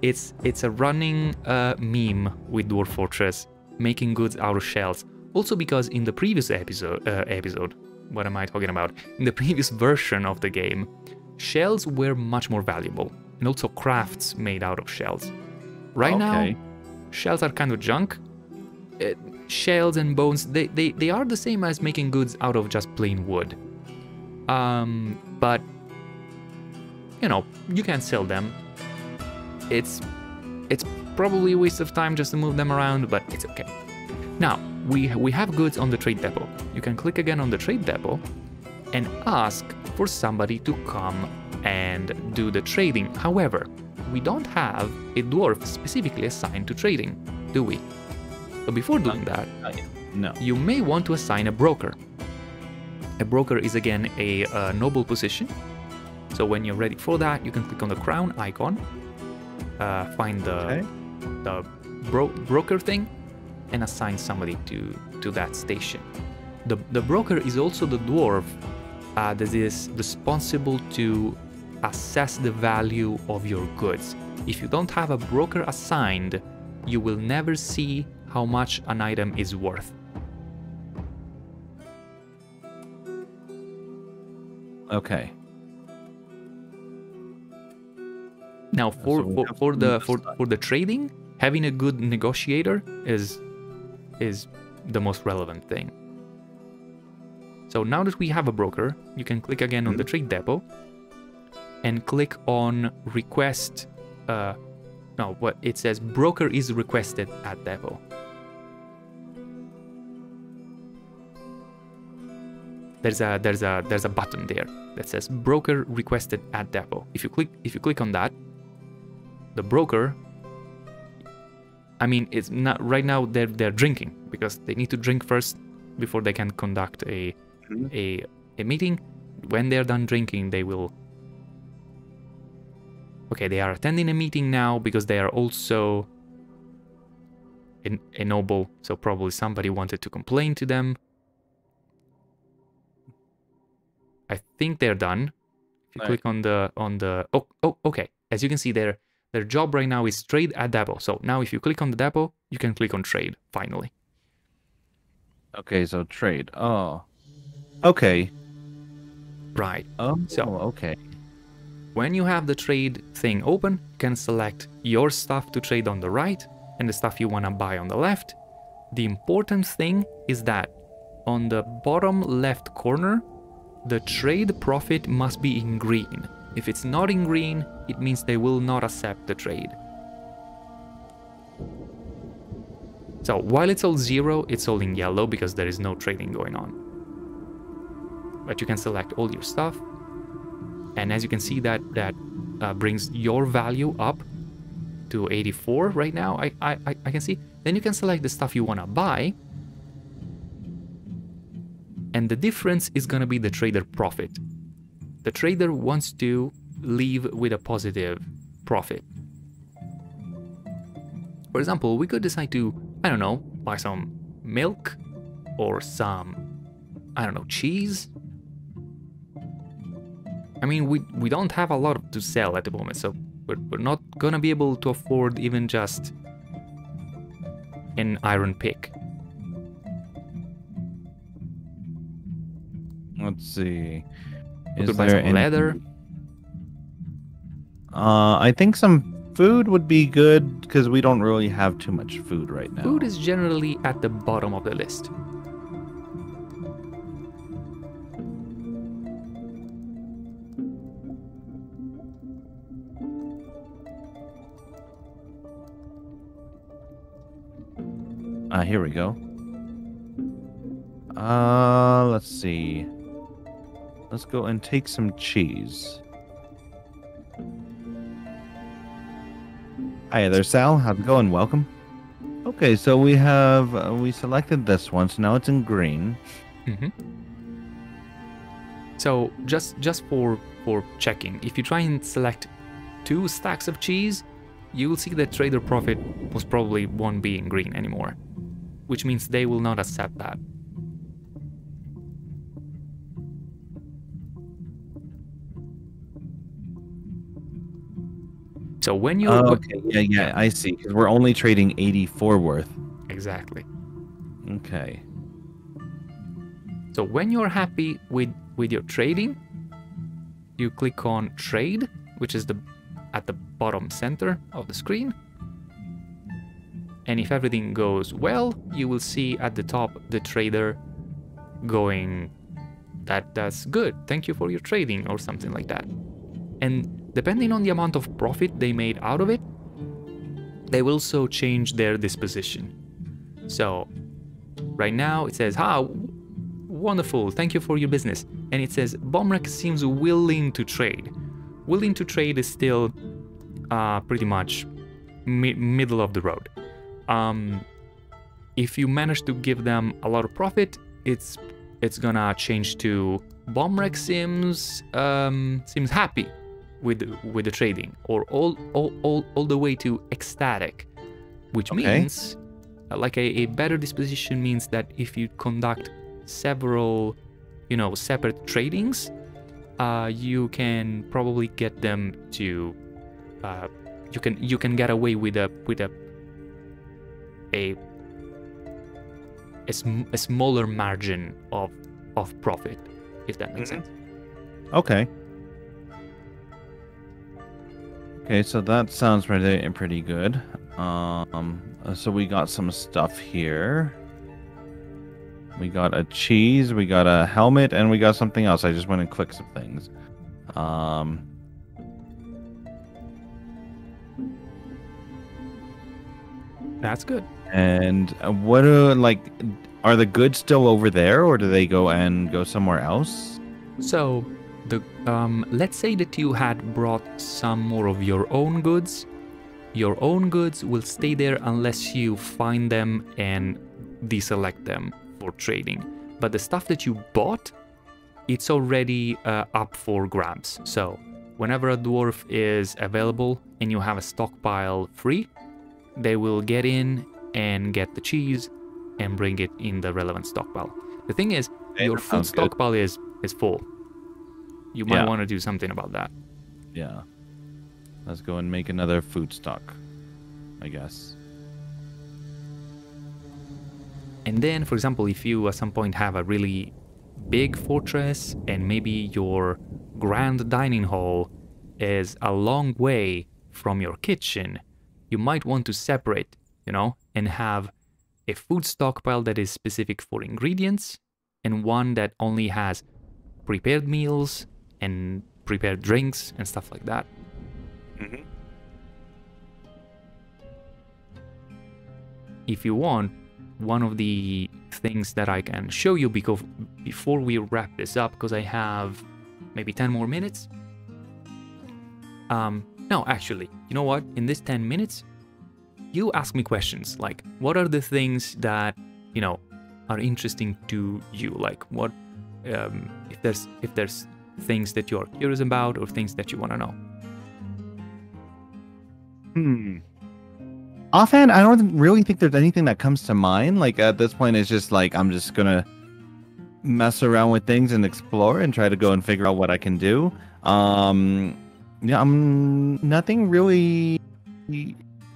It's a running meme with Dwarf Fortress, making goods out of shells. Also because in the previous episode, what am I talking about? In the previous version of the game, shells were much more valuable, and also crafts made out of shells. Right now, shells are kind of junk. Shells and bones, they are the same as making goods out of just plain wood. But, you know, you can sell them. It's probably a waste of time just to move them around, but it's okay. Now, we have goods on the trade depot. You can click again on the trade depot and ask for somebody to come and do the trading. However, we don't have a dwarf specifically assigned to trading, do we? So before doing that, no. You may want to assign a broker. A broker is again a noble position. So when you're ready for that, you can click on the crown icon, find the broker thing, and assign somebody to that station. The broker is also the dwarf that is responsible to assess the value of your goods. If you don't have a broker assigned, you will never see how much an item is worth. Okay. Now for the trading, having a good negotiator is the most relevant thing. So now that we have a broker, you can click again on the trade depot and click on request. No, what it says, broker is requested at depot. There's a button there that says broker requested at depot. If you click on that, the broker, I mean, it's not right now. They're drinking because they need to drink first before they can conduct a meeting. When they're done drinking, they will. Okay, they are attending a meeting now because they are also a noble. So probably somebody wanted to complain to them. I think they're done. If you click on the okay. As you can see, their job right now is trade at depot. So now if you click on the depot, you can click on trade finally. Okay, so trade. Oh. Okay. Right. Oh, so okay. When you have the trade thing open, you can select your stuff to trade on the right and the stuff you want to buy on the left. The important thing is that on the bottom left corner, the trade profit must be in green. If it's not in green, it means they will not accept the trade. So while it's all 0, it's all in yellow because there is no trading going on. But you can select all your stuff. And as you can see, that brings your value up to 84 right now. I can see. Then you can select the stuff you want to buy. And the difference is going to be the trader profit. The trader wants to leave with a positive profit. For example, we could decide to, I don't know, buy some milk or some, I don't know, cheese. I mean, we don't have a lot to sell at the moment, so we're not going to be able to afford even just an iron pick. Let's see. We could buy some leather. I think some food would be good because we don't really have too much food right now. Food is generally at the bottom of the list. Here we go. Let's see. Let's go and take some cheese. Hi there, Sal. How's it going? Welcome. Okay, so we have we selected this one, so now it's in green. Mm-hmm. So just for checking, if you try and select 2 stacks of cheese, you will see that trader profit most probably won't be in green anymore, which means they will not accept that. So when you okay, yeah, I see. Because we're only trading 84 worth. Exactly. Okay. So when you're happy with your trading, you click on trade, which is at the bottom center of the screen. And if everything goes well, you will see at the top the trader going, that's good, thank you for your trading, or something like that. And depending on the amount of profit they made out of it, they will also change their disposition. So right now it says, wonderful, thank you for your business. And it says, Bomrek seems willing to trade. Willing to trade is still pretty much middle of the road. If you manage to give them a lot of profit, it's gonna change to Bomrek seems happy with the trading, or all the way to ecstatic, which means like a better disposition means that if you conduct several, separate tradings, you can probably get them to you can get away with a smaller margin of profit, if that makes sense. Okay. Okay, so that sounds pretty good. So we got some stuff here. We got a cheese, we got a helmet, and we got something else. I just went and clicked some things. That's good. And what are the goods still over there, or do they go somewhere else? So let's say that you had brought some more of your own goods. Your own goods will stay there unless you find them and deselect them for trading. But the stuff that you bought, it's already up for grabs. So whenever a dwarf is available and you have a stockpile free, they will get in and get the cheese and bring it in the relevant stockpile. The thing is, your food stockpile is full. You might want to do something about that. Yeah. Let's go and make another food stock, I guess. And then, for example, if you at some point have a really big fortress and maybe your grand dining hall is a long way from your kitchen, you might want to separate, and have a food stockpile that is specific for ingredients and one that only has prepared meals and prepared drinks and stuff like that. Mm-hmm. If you want, one of the things that I can show you before we wrap this up, because I have maybe 10 more minutes. No, actually, you know what? In this 10 minutes, you ask me questions like, what are the things that, are interesting to you? Like what, if there's things that you're curious about or things that you want to know. Offhand, I don't really think there's anything that comes to mind. Like at this point, it's just like I'm just gonna mess around with things and explore and try to go and figure out what I can do. Yeah, nothing really.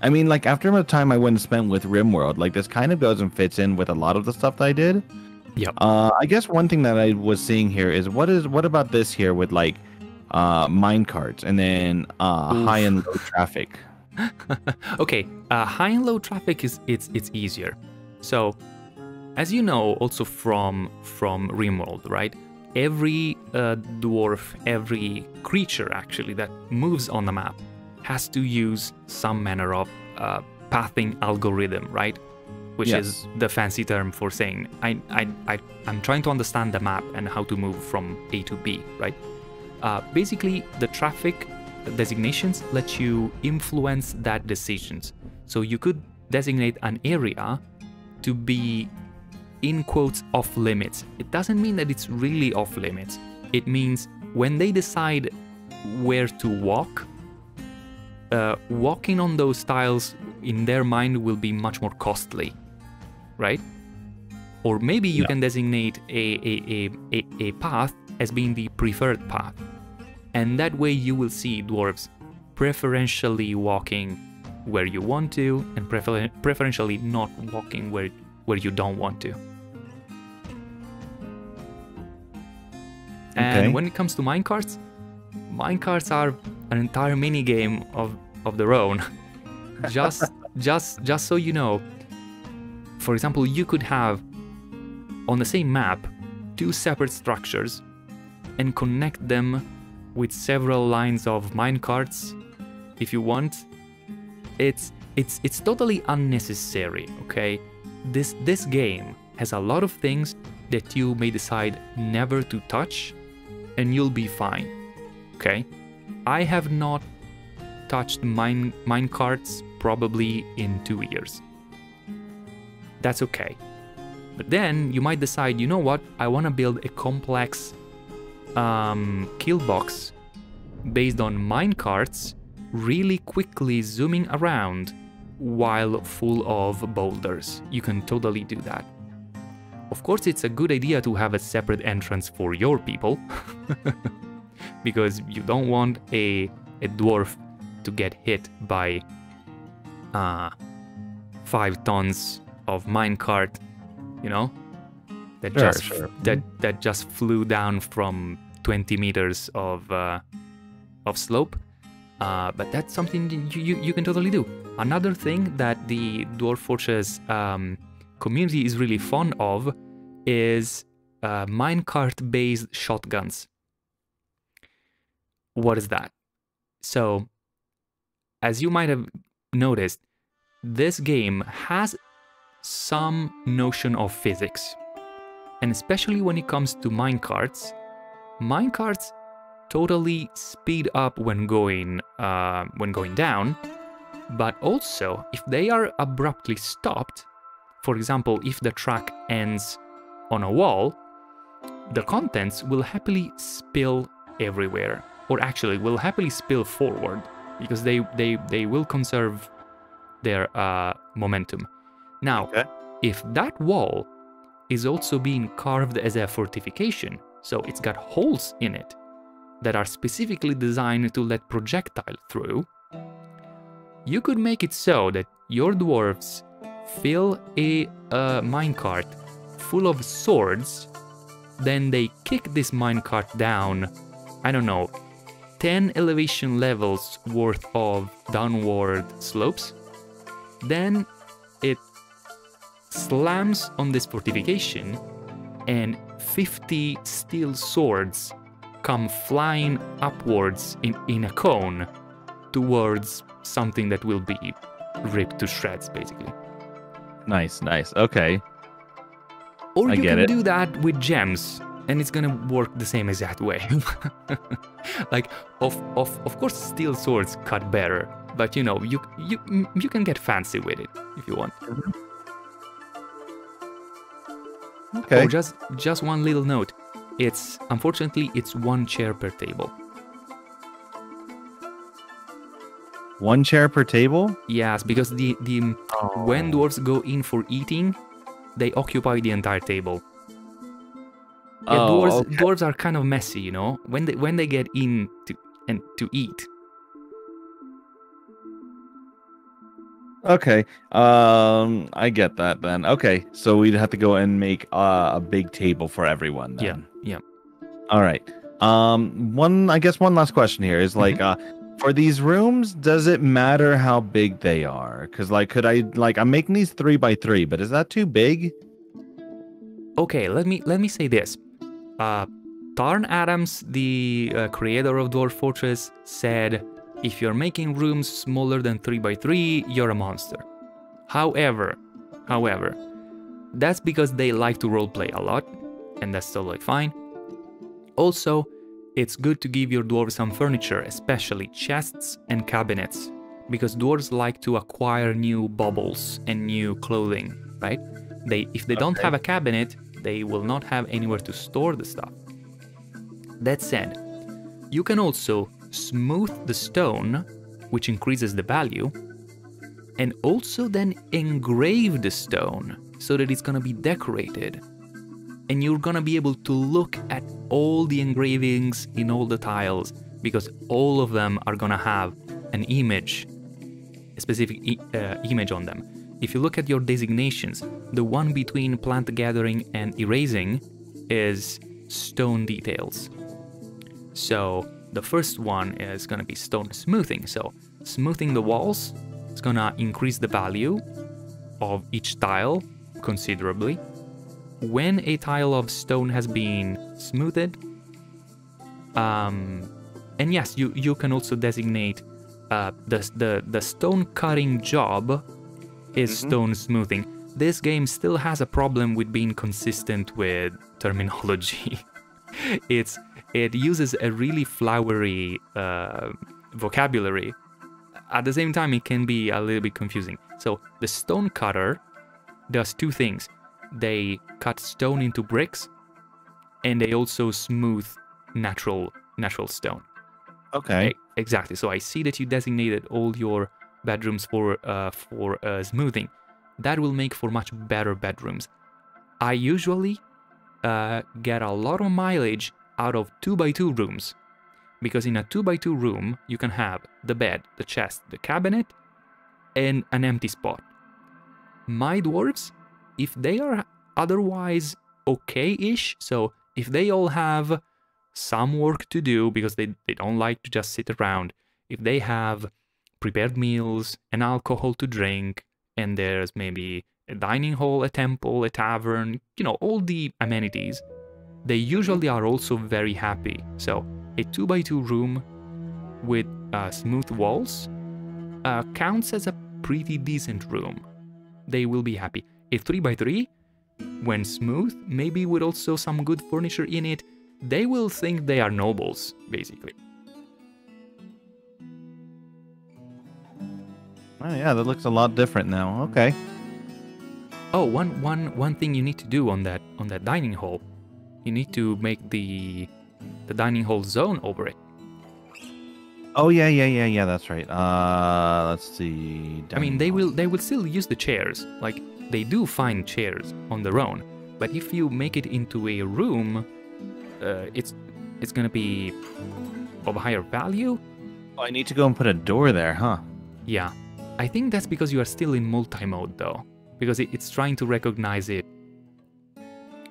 I mean, like after the time I went and spent with Rimworld, like this kind of goes and fits in with a lot of the stuff that I did. Yeah. I guess one thing that I was seeing here is what about this here with like mine carts and then high and low traffic. Okay, high and low traffic it's easier. So, as you know, also from Rimworld, right? Every dwarf, every creature actually that moves on the map has to use some manner of pathing algorithm, right? which is the fancy term for saying I'm trying to understand the map and how to move from A to B, right? Basically, the traffic designations let you influence that decisions. So you could designate an area to be, in quotes, off limits. It doesn't mean that it's really off limits. It means when they decide where to walk, walking on those tiles in their mind will be much more costly, right? Or maybe you can designate a path as being the preferred path. And that way you will see dwarves preferentially walking where you want to and preferentially not walking where you don't want to. And when it comes to minecarts are an entire mini game of their own. just so you know, for example, you could have on the same map 2 separate structures and connect them with several lines of minecarts if you want. It's totally unnecessary, okay? This game has a lot of things that you may decide never to touch and you'll be fine, okay? I have not touched minecarts probably in 2 years. That's okay. But then you might decide, you know what, I want to build a complex kill box based on minecarts, really quickly zooming around while full of boulders. You can totally do that. Of course, it's a good idea to have a separate entrance for your people, because you don't want a dwarf to get hit by 5 tons of minecart, you know, that just flew down from 20 meters of slope. But that's something you can totally do. Another thing that the Dwarf Fortress community is really fond of is minecart-based shotguns. What is that? So, as you might have noticed, this game has some notion of physics. And especially when it comes to minecarts, minecarts totally speed up when going down, but also if they are abruptly stopped, for example, if the track ends on a wall, the contents will happily spill everywhere, or actually will happily spill forward, because they will conserve their momentum. Now, if that wall is also being carved as a fortification, so it's got holes in it that are specifically designed to let projectile through, you could make it so that your dwarves fill a minecart full of swords, then they kick this minecart down, I don't know, 10 elevation levels worth of downward slopes, then it slams on this fortification and 50 steel swords come flying upwards in a cone towards something that will be ripped to shreds, basically. Nice. Okay. Or you can do that with gems, and it's gonna work the same exact way. Like, of course, steel swords cut better, but you know, you can get fancy with it if you want. Okay. Oh, just one little note. Unfortunately, it's 1 chair per table. 1 chair per table? Yes, because when dwarves go in for eating, they occupy the entire table. Yeah, dwarves are kind of messy, you know, when they get in to eat. Okay, I get that then. Okay, so we'd have to go and make a big table for everyone then. Yeah. All right. One last question here is like, for these rooms, does it matter how big they are? Because I'm making these 3 by 3, but is that too big? Okay, let me say this. Tarn Adams, the creator of Dwarf Fortress, said, if you're making rooms smaller than 3 by 3, you're a monster. However, However, that's because they like to roleplay a lot, and that's totally fine. Also, it's good to give your dwarves some furniture, especially chests and cabinets, because dwarves like to acquire new baubles and new clothing, right? If they don't have a cabinet, they will not have anywhere to store the stuff. That said, you can also smooth the stone, which increases the value, and also then engrave the stone so that it's gonna be decorated. And you're gonna be able to look at all the engravings in all the tiles, because all of them are gonna have an image, a specific image on them. If you look at your designations, the one between plant gathering and erasing is stone details. So the first one is gonna be stone smoothing. So smoothing the walls is gonna increase the value of each tile considerably. When a tile of stone has been smoothed, and yes, you can also designate the stone cutting job is stone smoothing. This game still has a problem with being consistent with terminology. It uses a really flowery vocabulary. At the same time, it can be a little bit confusing. So the stone cutter does two things. They cut stone into bricks, and they also smooth natural stone. Okay. Exactly. So I see that you designated all your bedrooms for smoothing. That will make for much better bedrooms. I usually get a lot of mileage out of 2x2 rooms, because in a 2x2 room you can have the bed, the chest, the cabinet, and an empty spot. My dwarves, if they are otherwise okay-ish, so if they all have some work to do because they don't like to just sit around, if they have prepared meals and alcohol to drink, and there's maybe a dining hall, a temple, a tavern, you know, all the amenities, they usually are also very happy. So a 2x2 room with smooth walls counts as a pretty decent room. They will be happy. A 3x3, when smooth, maybe with also some good furniture in it, they will think they are nobles, basically. Oh yeah, that looks a lot different now. Okay. Oh, one thing you need to do on that dining hall, you need to make the dining hall zone over it. Oh yeah. That's right. Let's see. I mean, they will still use the chairs. Like, they do find chairs on their own, but if you make it into a room, it's gonna be of higher value. Oh, I need to go and put a door there, huh? Yeah, I think that's because you are still in multi-mode though, because it's trying to recognize it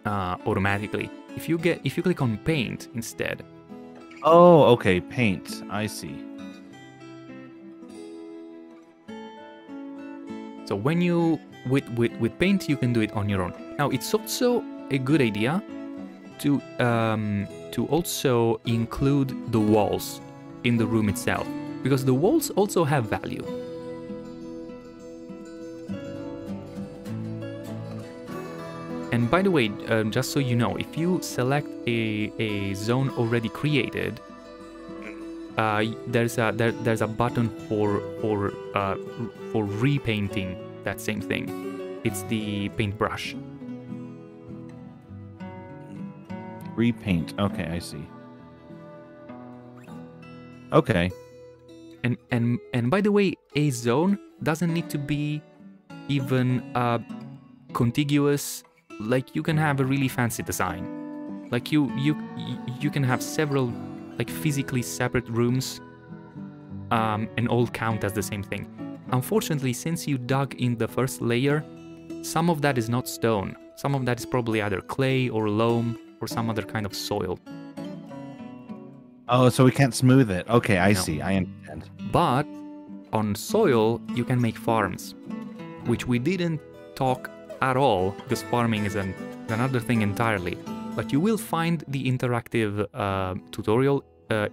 automatically. If you click on paint instead. Oh, okay, paint. I see. So when you with paint, you can do it on your own. Now, it's also a good idea to also include the walls in the room itself, because the walls also have value. And by the way, just so you know, if you select a zone already created, there's a button for repainting that same thing. It's the paintbrush. Repaint. Okay, I see. Okay. And by the way, a zone doesn't need to be even contiguous. Like, you can have a really fancy design. Like, you can have several, like, physically separate rooms, and all count as the same thing. Unfortunately, since you dug in the first layer, some of that is not stone. Some of that is probably either clay or loam or some other kind of soil. Oh, so we can't smooth it. Okay, I see. I understand. But on soil, you can make farms, which we didn't talk at all, because farming is another thing entirely. But you will find the interactive tutorial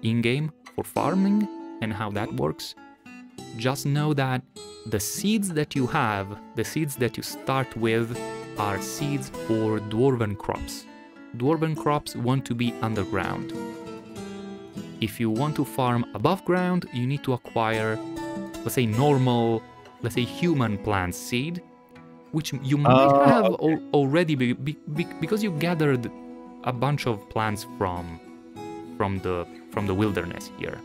in-game for farming and how that works. just know that the seeds that you have, the seeds that you start with, are seeds for dwarven crops. Dwarven crops want to be underground. If you want to farm above ground, you need to acquire, let's say, normal, let's say, human plant seed, which you might have already because you gathered a bunch of plants from the wilderness here.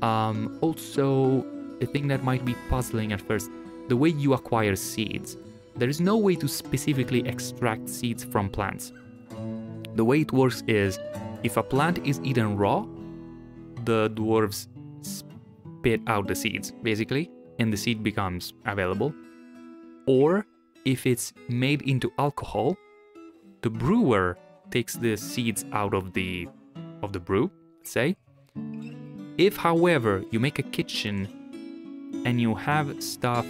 Also, the thing that might be puzzling at first, the way you acquire seeds. There is no way to specifically extract seeds from plants. The way it works is, if a plant is eaten raw, the dwarves spit out the seeds, basically, and the seed becomes available. Or, if it's made into alcohol, the brewer takes the seeds out of the brew, say. If, however, you make a kitchen and you have stuff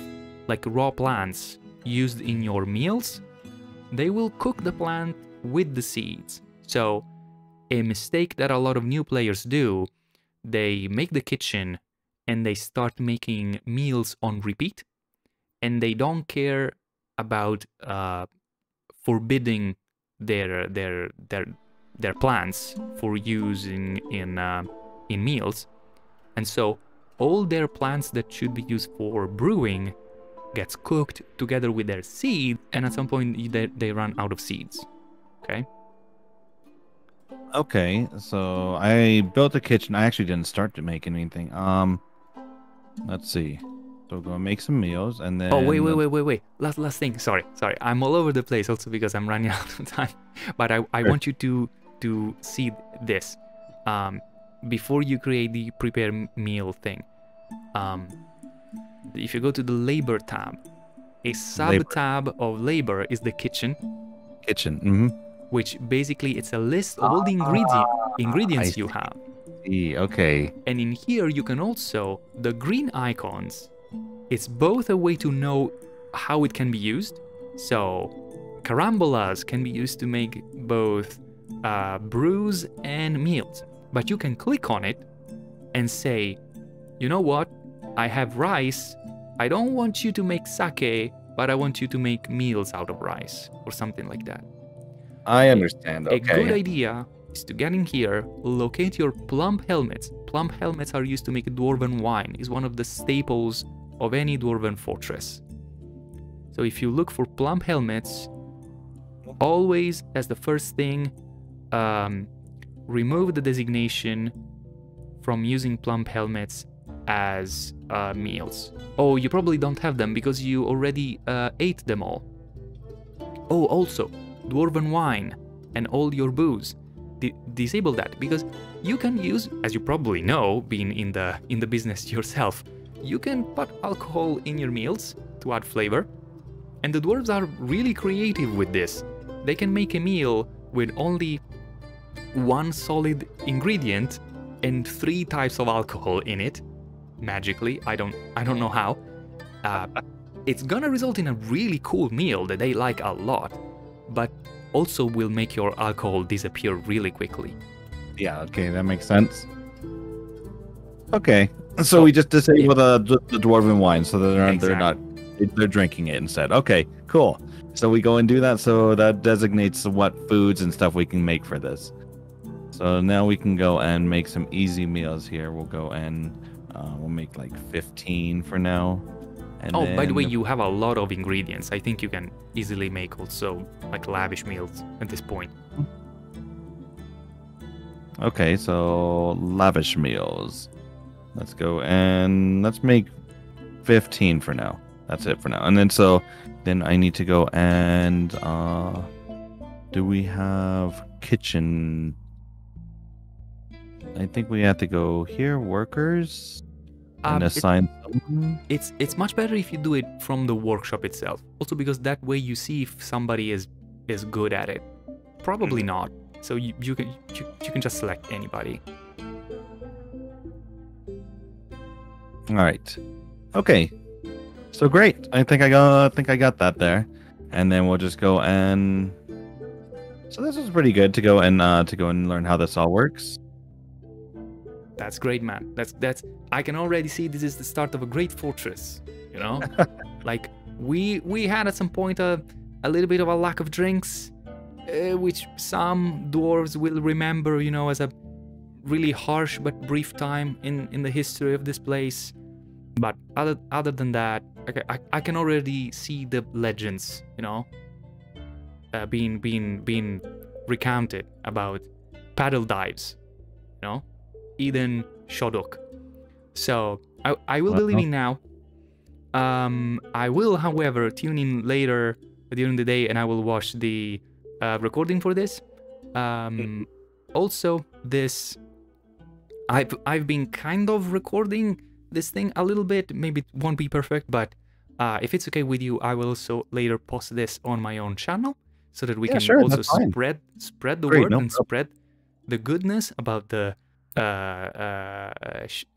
like raw plants used in your meals, they will cook the plant with the seeds. So, a mistake that a lot of new players do, they make the kitchen and they start making meals on repeat, and they don't care about forbidding their plants for use in meals. And so all their plants that should be used for brewing gets cooked together with their seed, and at some point they run out of seeds. Okay? Okay, so I built a kitchen. I actually didn't start to make anything. Let's see. So we're gonna make some meals, and then... Oh, wait. Last thing. Sorry. I'm all over the place also because I'm running out of time. But I want you to see this. Before you create the prepare meal thing. If you go to the labor tab, a sub-tab of labor is the kitchen. Which basically it's a list of all the ingredients you have. Okay. And in here you can also, the green icons, it's both a way to know how it can be used. So carambolas can be used to make both brews and meals. But you can click on it and say, you know what? I have rice. I don't want you to make sake, but I want you to make meals out of rice or something like that. I understand. Okay. A good idea is to get in here, locate your plump helmets. Plump helmets are used to make dwarven wine. It's one of the staples of any dwarven fortress. So if you look for plump helmets, always as the first thing, remove the designation from using plump helmets as meals. Oh, you probably don't have them because you already ate them all. Oh, also, dwarven wine and all your booze. Disable that, because you can use, as you probably know, being in the business yourself, you can put alcohol in your meals to add flavor. And the dwarves are really creative with this. They can make a meal with only one solid ingredient and 3 types of alcohol in it, magically. I don't know how. It's gonna result in a really cool meal that they like a lot, but also will make your alcohol disappear really quickly. Yeah, okay, that makes sense. Okay, so we just disable the dwarven wine so that they're drinking it instead. Okay, cool. So we go and do that, so that designates what foods and stuff we can make for this. So now we can go and make some easy meals here. We'll go and we'll make like 15 for now. And by the way, you have a lot of ingredients. I think you can easily make also like lavish meals at this point. Okay, so lavish meals. Let's go and let's make 15 for now. That's it for now. And then I need to go and do we have kitchen? I think we have to go here, workers, and assign someone. It's much better if you do it from the workshop itself. Also because that way you see if somebody is good at it. Probably not. So you can just select anybody. All right. Okay. So great. I think I got that there, and then we'll just go and. So this is pretty good to go and learn how this all works. That's great, man. That's I can already see this is the start of a great fortress, you know? Like we had at some point a little bit of a lack of drinks, which some dwarves will remember, you know, as a really harsh but brief time in the history of this place. But other than that, I can already see the legends, you know, being recounted about paddle dives, you know, Eden Shodok. So I will be leaving now. I will, however, tune in later during the day, and I will watch the recording for this. Also, this I've been kind of recording this thing a little bit. Maybe it won't be perfect, but if it's okay with you, I will also later post this on my own channel so that we can also spread the word and spread the goodness about the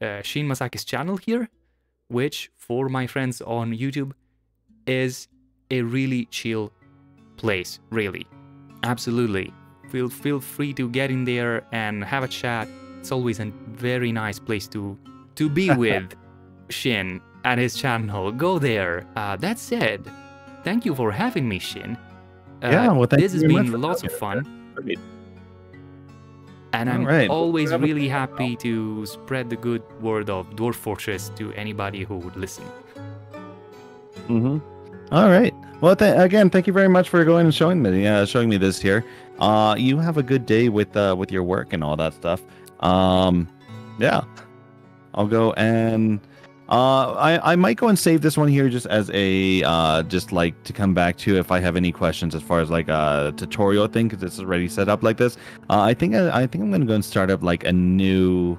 ShinMasaki's channel here, which for my friends on YouTube is a really chill place, really. Absolutely. Feel free to get in there and have a chat. It's always a very nice place to be with Shin at his channel. Go there. That said, thank you for having me, Shin. This has been lots of fun. And I'm always really happy to spread the good word of Dwarf Fortress to anybody who would listen. All right. Well, again, thank you very much for going and showing me this here. You have a good day with your work and all that stuff. Yeah, I'll go and I might go and save this one here just as a just like to come back to if I have any questions as far as like a tutorial thing, because it's already set up like this. I think I'm gonna go and start up like a new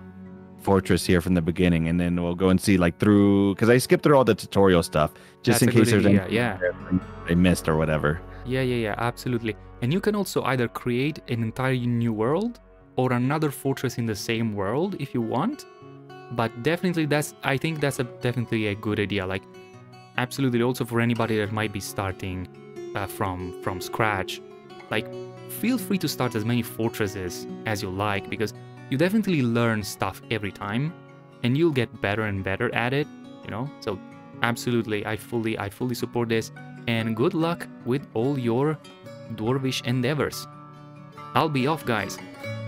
fortress here from the beginning, and then we'll go and see like through, because I skipped through all the tutorial stuff just in case there's anything I missed or whatever. Yeah, absolutely. And you can also either create an entirely new world or another fortress in the same world if you want. But definitely I think that's definitely a good idea. Like, absolutely, also for anybody that might be starting from scratch, like, feel free to start as many fortresses as you like, because you definitely learn stuff every time, and you'll get better and better at it, you know? So, absolutely, I fully support this, and good luck with all your dwarvish endeavors. I'll be off, guys.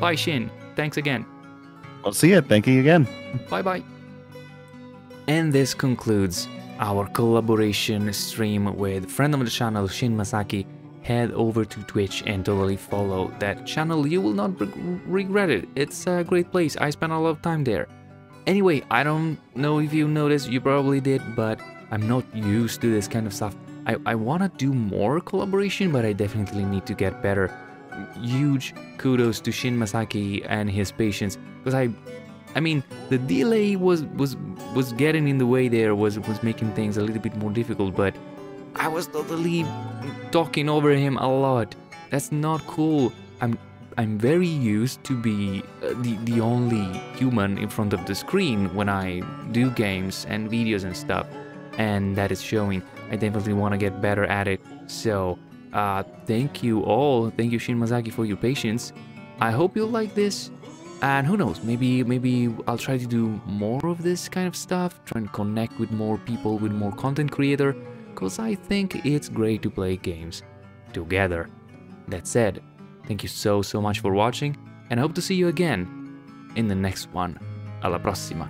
Bye, Shin. Thanks again. I'll see you. Thank you again. Bye-bye. And this concludes our collaboration stream with friend of the channel, ShinMasaki. Head over to Twitch and totally follow that channel. You will not regret it. It's a great place. I spent a lot of time there. Anyway, I don't know if you noticed, you probably did, but I'm not used to this kind of stuff. I want to do more collaboration, but I definitely need to get better. Huge kudos to ShinMasaki and his patience, because I mean, the delay was getting in the way there, was making things a little bit more difficult, but I was totally talking over him a lot. That's not cool. I'm very used to be the only human in front of the screen when I do games and videos and stuff, and that is showing. I definitely want to get better at it. So thank you all. Thank you, ShinMasaki, for your patience. I hope you like this. And who knows, maybe I'll try to do more of this kind of stuff, try and connect with more people, with more content creator, because I think it's great to play games together. That said, thank you so much for watching, and I hope to see you again in the next one. Alla prossima!